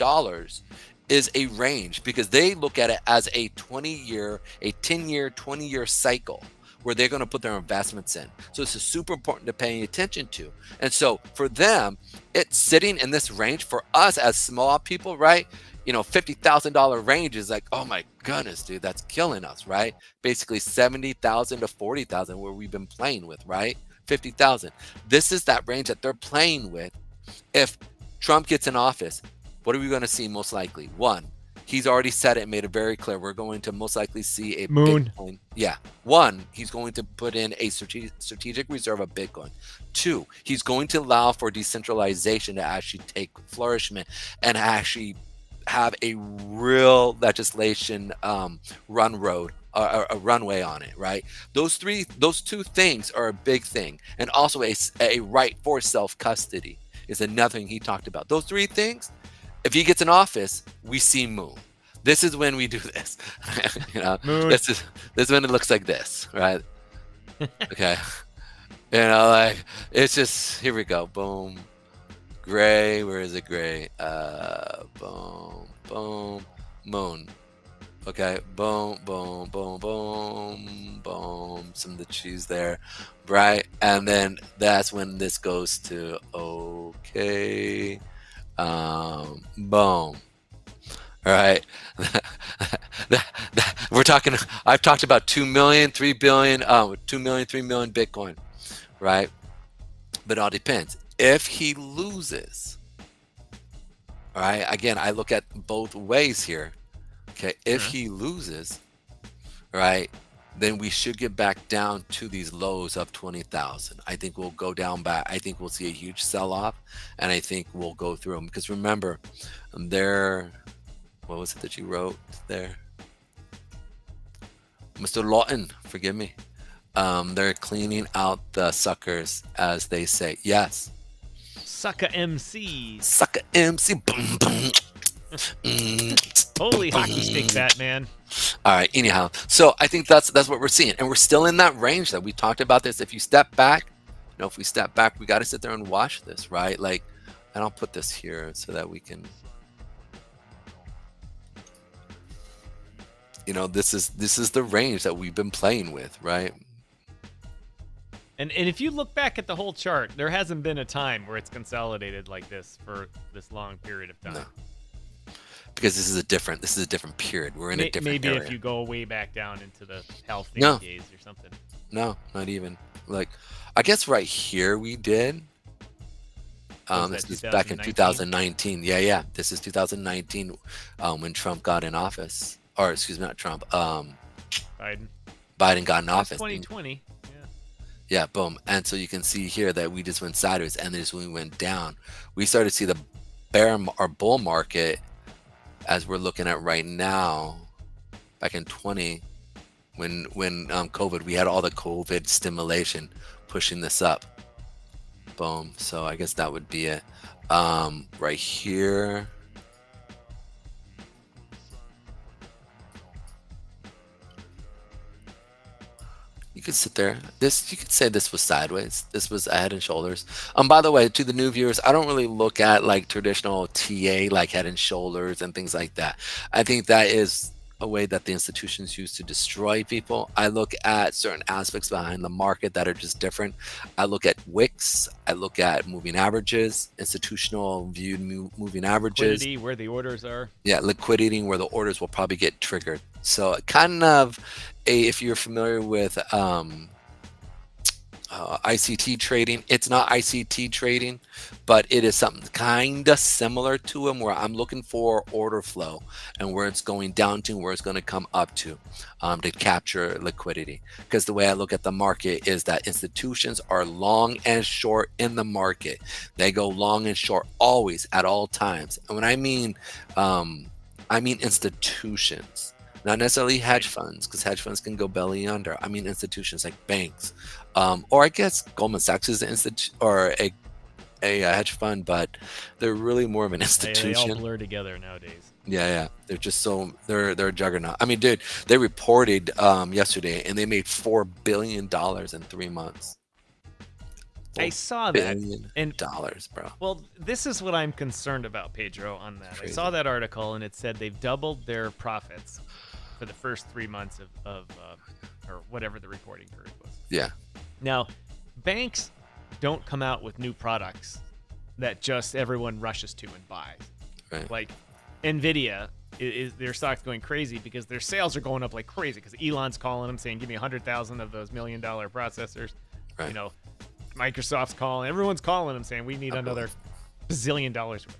is a range, because they look at it as a 20-year, a 10-year, 20-year cycle where they're going to put their investments in. So this is super important to paying attention to. And so for them, it's sitting in this range. For us as small people, right? $50,000 range is like, oh my goodness, dude, that's killing us, right? Basically 70,000 to 40,000 where we've been playing with, right? 50,000. This is that range that they're playing with. If Trump gets in office, what are we going to see most likely? One, he's already said it and made it very clear. We're going to most likely see a moon. Bitcoin. Yeah. One, he's going to put in a strategic reserve of Bitcoin. Two, he's going to allow for decentralization to actually take flourishment and actually have a real legislation a runway on it, right? Those two things are a big thing. And also a right for self-custody is another thing he talked about. Those three things, if he gets in office, we see moon. This is when we do this. Moon. This is when it looks like this, right? Okay. Like, it's just, here we go. Boom. Gray, where is it? Gray. Boom, boom, moon. Okay, boom, boom, boom, boom, boom. Some of the cheese there, right? And then that's when this goes to okay. Boom. All right. We're talking. I've talked about 2 million, 3 billion, 2 million, 3 million Bitcoin, right? But it all depends. If he loses, all right. Again, I look at both ways here. Okay, if he loses, right, then we should get back down to these lows of 20,000. I think we'll go down back. I think we'll see a huge sell-off, and I think we'll go through them. Because remember, what was it that you wrote there? Mr. Lawton, forgive me. They're cleaning out the suckers, as they say. Yes. Sucker MC. Sucker MC. Boom, boom. Holy hockey stick that, man. All right, anyhow, so I think that's what we're seeing, and we're still in that range that we talked about this. If you step back, if we step back, we got to sit there and watch this, right? Like, and I'll put this here so that we can, this is the range that we've been playing with, right? And if you look back at the whole chart, there hasn't been a time where it's consolidated like this for this long period of time. No. Because this is a different period. We're in a different maybe area. If you go way back down into the healthy days or something. No, not even. Like, I guess right here we did. Was This that is back in 2019? 2019. Yeah. This is 2019, when Trump got in office, or excuse me, not Trump. Biden. Biden got in It was office. 2020. Yeah. Yeah, boom. And so you can see here that we just went sideways, and then when we went down, we started to see the or bull market as we're looking at right now. Back in 20, when COVID, we had all the COVID stimulation pushing this up. Boom. So I guess that would be it. Right here. You could sit there. You could say this was sideways. This was a head and shoulders. By the way, to the new viewers, I don't really look at like traditional TA, like head and shoulders and things like that. I think that is a way that the institutions use to destroy people. I look at certain aspects behind the market that are just different. I look at wicks. I look at moving averages, institutional viewed moving averages. Liquidity, where the orders are. Yeah, liquidity, where the orders will probably get triggered. So kind of if you're familiar with ICT trading, it's not ICT trading, but it is something kind of similar to them, where I'm looking for order flow and where it's going down to, where it's going to come up to capture liquidity. Because the way I look at the market is that institutions are long and short in the market. They go long and short always, at all times. And when I mean institutions, not necessarily hedge funds, because hedge funds can go belly under. I mean institutions like banks, or I guess Goldman Sachs is a hedge fund, but they're really more of an institution. They all blur together nowadays. Yeah. They're just they're a juggernaut. I mean, dude, they reported yesterday, and they made $4 billion in 3 months. I saw that. And dollars, bro. Well, this is what I'm concerned about, Pedro, on that. I saw that article, and it said they've doubled their profits for the first 3 months of or whatever the reporting period was. Yeah. Now, banks don't come out with new products that just everyone rushes to and buys. Right. Like Nvidia is their stock's going crazy because their sales are going up like crazy because Elon's calling them saying, give me 100,000 of those $1 million processors. Right. You know, Microsoft's calling, everyone's calling them saying we need another bazillion dollars worth.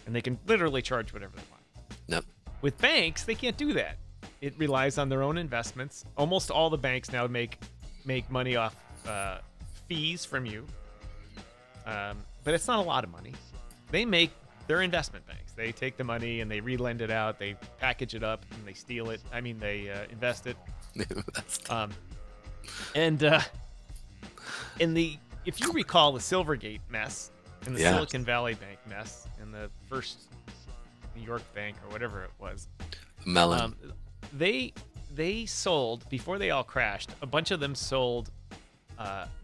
And they can literally charge whatever they want. Yep. With banks, they can't do that. It relies on their own investments. Almost all the banks now make money off fees from you. But it's not a lot of money. They're investment banks. They take the money and they re-lend it out. They package it up and they steal it. I mean, they invest it. If you recall the Silvergate mess and the Silicon Valley Bank mess and the first New York Bank or whatever it was, Mellon. They sold, before they all crashed, a bunch of them sold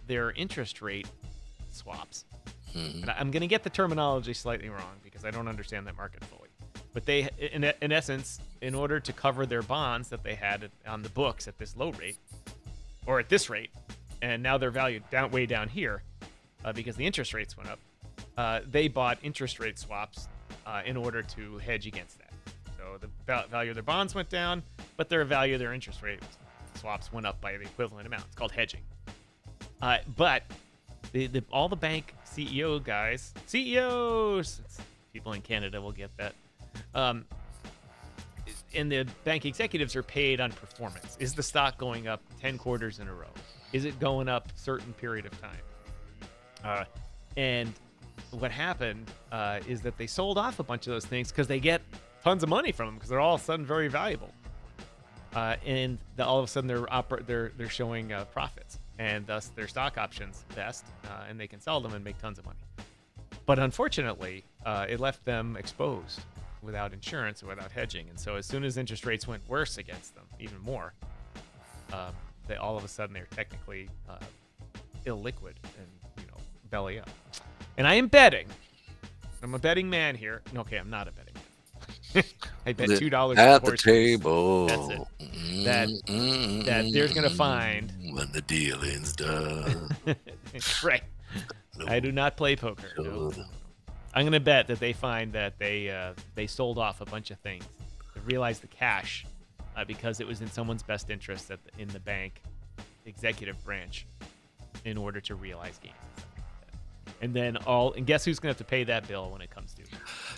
their interest rate swaps. Mm-hmm. And I'm going to get the terminology slightly wrong because I don't understand that market fully. But they, in essence, in order to cover their bonds that they had on the books at this low rate, or at this rate, and now they're valued way down here because the interest rates went up, they bought interest rate swaps in order to hedge against that. So the value of their bonds went down, but their value of their interest rate swaps went up by the equivalent amount. It's called hedging. But all the bank CEOs, people in Canada will get that, and the bank executives are paid on performance. Is the stock going up 10 quarters in a row? Is it going up a certain period of time? And what happened is that they sold off a bunch of those things because they get tons of money from them because they're all of a sudden very valuable. And all of a sudden they're showing profits, and thus their stock options vest, and they can sell them and make tons of money. But unfortunately, it left them exposed without insurance and without hedging. And so as soon as interest rates went worse against them, even more, they all of a sudden they're technically illiquid and belly up. And I am betting. I'm a betting man here. Okay, I'm not a betting man. I bet $2 at the table. That's it. That they're gonna find when the dealing's done. Right. No. I do not play poker. No. I'm gonna bet that they find that they sold off a bunch of things. They realized the cash because it was in someone's best interest in the bank executive branch in order to realize gains. And then guess who's going to have to pay that bill when it comes due?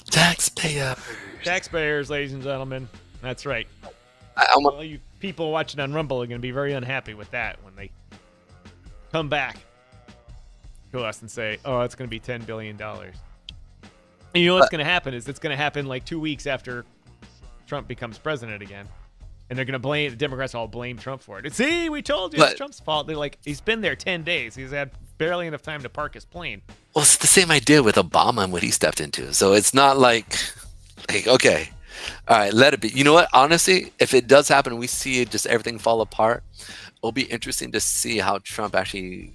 Taxpayer. Taxpayers, ladies and gentlemen. That's right. All you people watching on Rumble are going to be very unhappy with that when they come back to us and say, oh, it's going to be $10 billion. And you know what's going to happen is it's going to happen like 2 weeks after Trump becomes president again. And they're going to blame, the Democrats all blame Trump for it. See, we told you it's Trump's fault. They're like, he's been there 10 days. He's had barely enough time to park his plane. Well, it's the same idea with Obama and what he stepped into. So it's not like okay, all right, let it be. You know what? Honestly, if it does happen, we see it, just everything fall apart. It'll be interesting to see how Trump actually,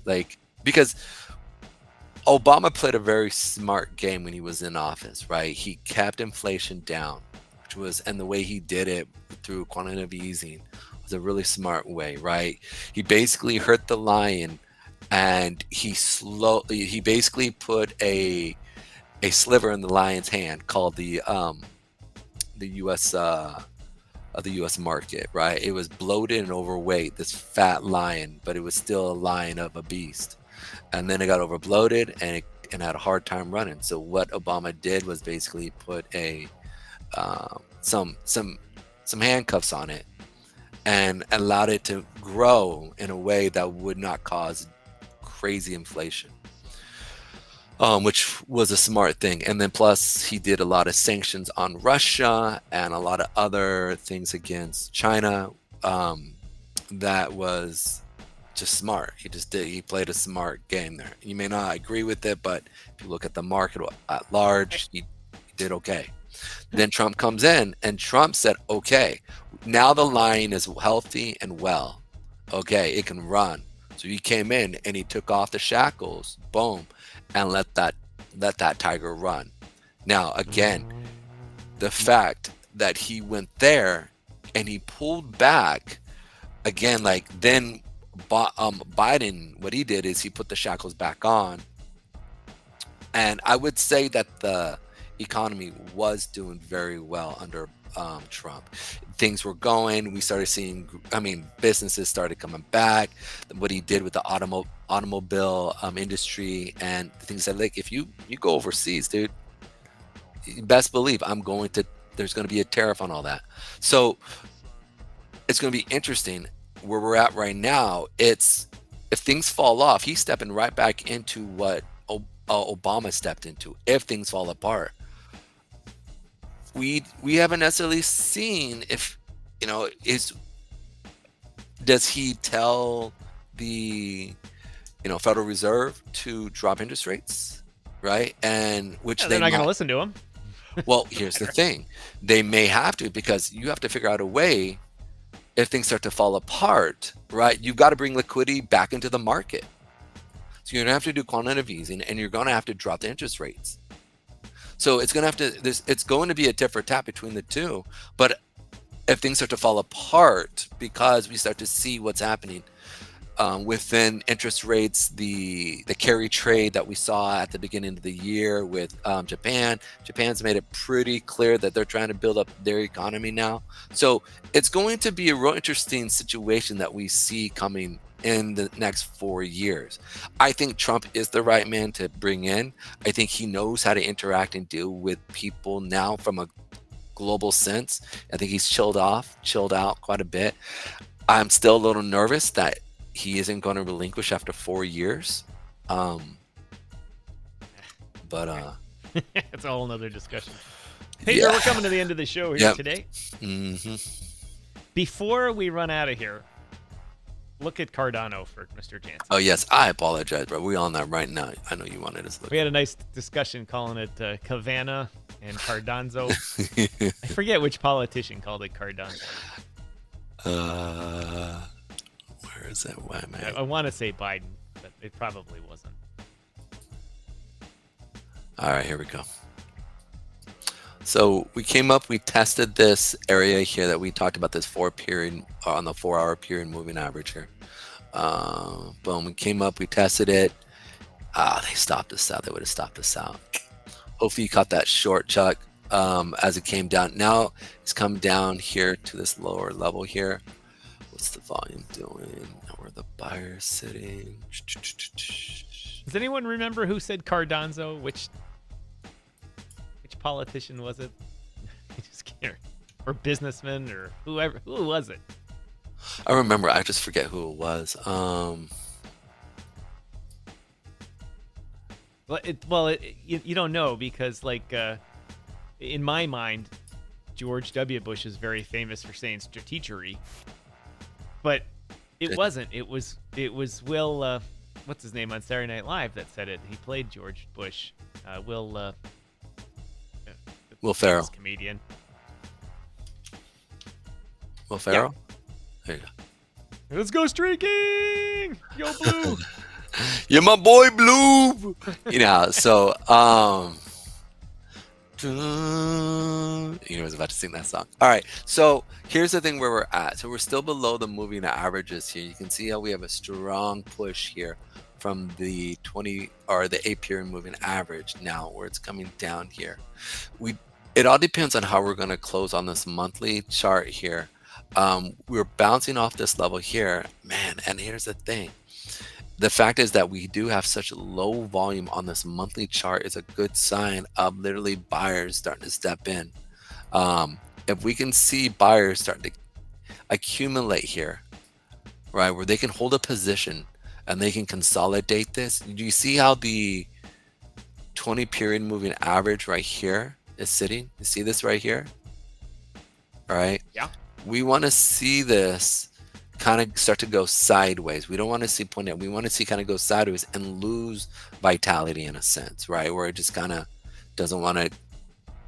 because Obama played a very smart game when he was in office, right? He kept inflation down, and the way he did it through quantitative easing was a really smart way, right? He basically hurt the lion, and he basically put a sliver in the lion's hand called the U.S. The U.S. market, right? It was bloated and overweight, this fat lion, but it was still a lion of a beast. And then it got over bloated and had a hard time running. So what Obama did was basically put some handcuffs on it and allowed it to grow in a way that would not cause crazy inflation, which was a smart thing. And then plus he did a lot of sanctions on Russia and a lot of other things against China. That was just smart. He played a smart game there. You may not agree with it, but if you look at the market at large, he did okay. Then Trump comes in and Trump said, okay, now the lion is healthy and well. Okay, it can run. So he came in and he took off the shackles, boom, and let that tiger run. Now, again, the fact that he went there and he pulled back, again, then Biden, what he did is he put the shackles back on. And I would say that the economy was doing very well under Trump. Things were going. We started seeing, businesses started coming back. What he did with the automobile industry and things like if you go overseas, dude, best believe there's going to be a tariff on all that. So it's going to be interesting where we're at right now. If things fall off, he's stepping right back into what Obama stepped into. If things fall apart, we haven't necessarily seen if does he tell the Federal Reserve to drop interest rates, right? And which they're not going to listen to him. Well, here's the thing. They may have to, because you have to figure out a way if things start to fall apart, right? You've got to bring liquidity back into the market. So you're going to have to do quantitative easing and you're going to have to drop the interest rates. So it's going to be a tit for tat between the two. But if things start to fall apart because we start to see what's happening within interest rates, the carry trade that we saw at the beginning of the year with Japan's made it pretty clear that they're trying to build up their economy now. So it's going to be a real interesting situation that we see coming in the next 4 years. I think Trump is the right man to bring in. I think he knows how to interact and deal with people now from a global sense. I think he's chilled out quite a bit. I'm still a little nervous that he isn't going to relinquish after 4 years. But it's a whole nother discussion. Pedro, we're coming to the end of the show here today. Mm-hmm. Before we run out of here, look at Cardano for Mr. Jansen. Oh, yes. I apologize, bro. We're on that right now. I know you wanted us to look. We had a nice discussion calling it Cavana and Cardanzo. I forget which politician called it Cardanzo. Where is that? Why am I want to say Biden, but it probably wasn't. All right, here we go. So we tested this area here that we talked about, this 4 period on the 4 hour period moving average here. Boom, we came up, we tested it. They stopped us out. They would have stopped us out. Hopefully you caught that short, Chuck, as it came down. Now it's come down here to this lower level here. What's the volume doing? Where are the buyers sitting? Does anyone remember who said Cardano? Which politician was it? I just can't. Or businessman or whoever. Who was it? I remember. I just forget who it was. You don't know because, like, in my mind, George W. Bush is very famous for saying strategery, but it wasn't. It was Will. What's his name on Saturday Night Live that said it? He played George Bush. Will Ferrell. Comedian. Will Ferrell. Yeah. There you go. Let's go streaking, yo Blue. You're my boy, Blue. So I was about to sing that song. All right, so here's the thing where we're at. So we're still below the moving averages here. You can see how we have a strong push here from the 20 or the 8-period moving average now, where it's coming down here. It all depends on how we're going to close on this monthly chart here. We're bouncing off this level here, man. And here's the thing. The fact is that we do have such low volume on this monthly chart is a good sign of literally buyers starting to step in. If we can see buyers starting to accumulate here, right, where they can hold a position and they can consolidate this. Do you see how the 20-period moving average right here is sitting? You see this right here? All right. Yeah. We want to see this kind of start to go sideways. We don't want to see point out. We want to see kind of go sideways and lose vitality in a sense, right? Where it just kind of doesn't want to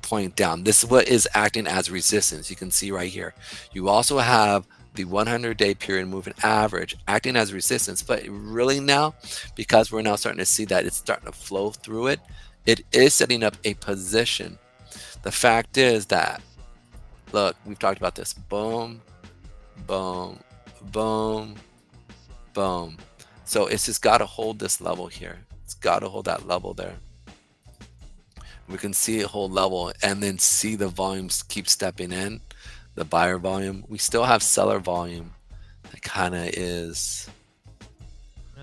point down. This is what is acting as resistance. You can see right here. You also have the 100-day period moving average acting as resistance, but really now, because we're now starting to see that it's starting to flow through it, it is setting up a position. The fact is that, look, we've talked about this. Boom, boom, boom, boom. So it's just got to hold this level here. It's got to hold that level there. We can see it hold level and then see the volumes keep stepping in, the buyer volume. We still have seller volume that kind of is.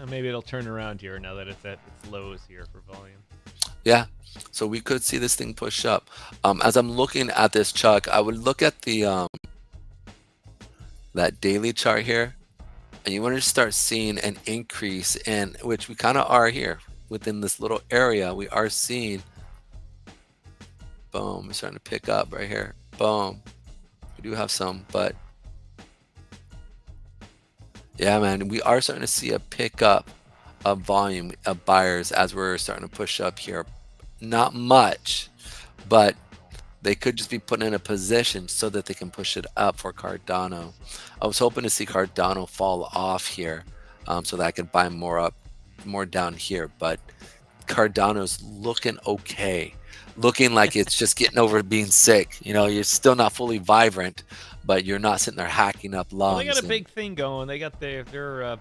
Maybe it'll turn around here now that it's at its lows here for volume. Yeah. So we could see this thing push up. As I'm looking at this chart, I would look at the that daily chart here, and you want to start seeing an increase in, which we kind of are here within this little area. We are seeing, boom, it's starting to pick up right here. Boom. We do have some, but yeah, man, we are starting to see a pickup of volume of buyers as we're starting to push up here. Not much, but they could just be put in a position so that they can push it up for Cardano. I was hoping to see Cardano fall off here so that I could buy more down here, but Cardano's looking okay. Looking like it's just getting over being sick. You know, you're still not fully vibrant, but you're not sitting there hacking up lungs. Well, they got a big thing going. They got their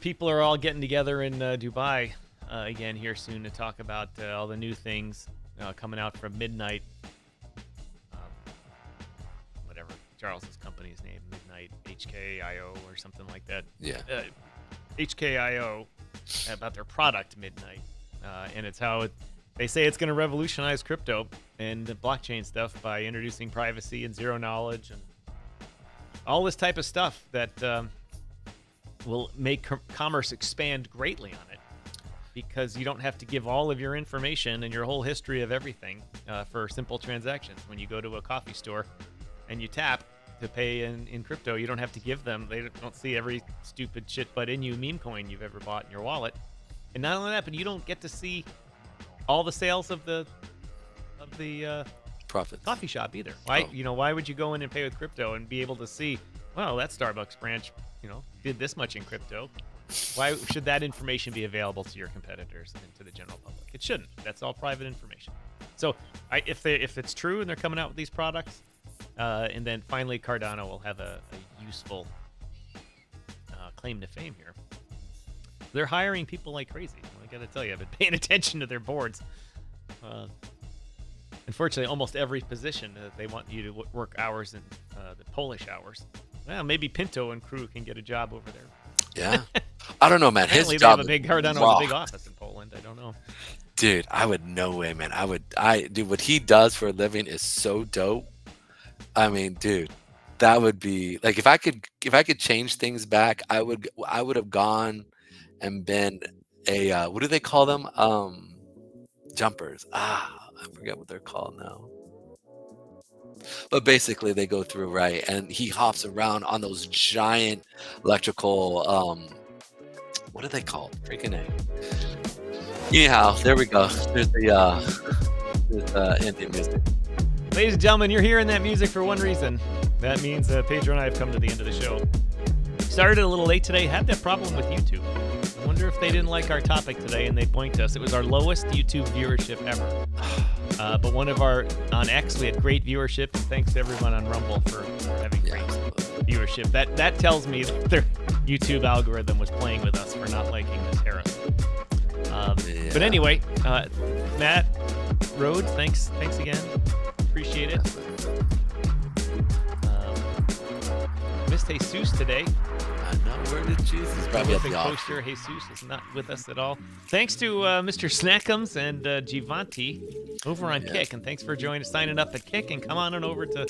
people are all getting together in Dubai again here soon to talk about all the new things coming out from Midnight. Whatever Charles's company's name, Midnight HKIO or something like that. Yeah. HKIO about their product Midnight. And it's how they say it's going to revolutionize crypto and the blockchain stuff by introducing privacy and zero knowledge and all this type of stuff that will make commerce expand greatly on it, because you don't have to give all of your information and your whole history of everything for simple transactions. When you go to a coffee store and you tap to pay in crypto, you don't have to give them. They don't see every stupid shit but in you meme coin you've ever bought in your wallet. And not only that, but you don't get to see all the sales of the profit coffee shop either. Why? Why would you go in and pay with crypto and be able to see, well, that Starbucks branch, did this much in crypto? Why should that information be available to your competitors and to the general public? It shouldn't. That's all private information. So, if it's true and they're coming out with these products, and then finally Cardano will have a useful claim to fame here. They're hiring people like crazy. I got to tell you, I've been paying attention to their boards. Unfortunately, almost every position they want you to work hours in the Polish hours. Well, maybe Pinto and crew can get a job over there. Yeah. I don't know, man. His Apparently, they have job a big Cardano with a big office in Poland. I don't know. dude, I would no way, man. Dude, what he does for a living is so dope. I mean, dude, that would be like if I could change things back, I would have gone and been a what do they call them? Jumpers. I forget what they're called now. But basically they go through, right? And he hops around on those giant electrical what are they called? Freaking A. Anyhow, there we go. There's the Indian music. Ladies and gentlemen, you're hearing that music for one reason. That means Pedro and I have come to the end of the show. Started a little late today. Had that problem with YouTube. I wonder if they didn't like our topic today and they blinked us. It was our lowest YouTube viewership ever. But on X, we had great viewership. And thanks to everyone on Rumble for having great viewership. That tells me that their YouTube algorithm was playing with us for not liking this heresy. But anyway, Matt Rhodes, thanks again. Appreciate it. Missed Jesus today. I know, where did Jesus? Probably at the office. Poster Jesus is not with us at all. Thanks to Mr. Snackums and Givanti over on Kick, and thanks for signing up at Kick, and come on over to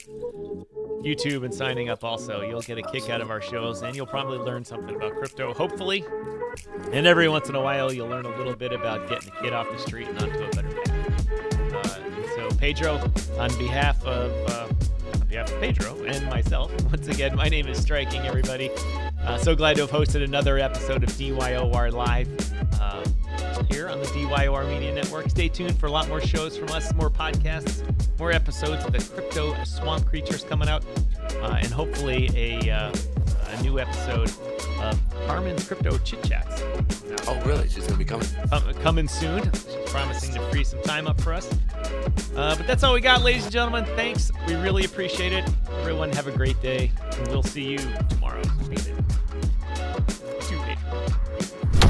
YouTube and signing up also. You'll get a kick out of our shows, and you'll probably learn something about crypto, hopefully. And every once in a while, you'll learn a little bit about getting a kid off the street and onto a better path. So Pedro, on behalf of Pedro and myself, once again, my name is Striking, everybody. So glad to have hosted another episode of DYOR Live here on the DYOR Media Network. Stay tuned for a lot more shows from us, more podcasts, more episodes of the Crypto Swamp Creatures coming out, and hopefully a new episode of Carmen Crypto Chit Chats. Oh, really? She's going to be coming? Coming soon. She's promising to free some time up for us. But that's all we got, ladies and gentlemen. Thanks. We really appreciate it. Everyone have a great day, and we'll see you tomorrow. See you, Pedro.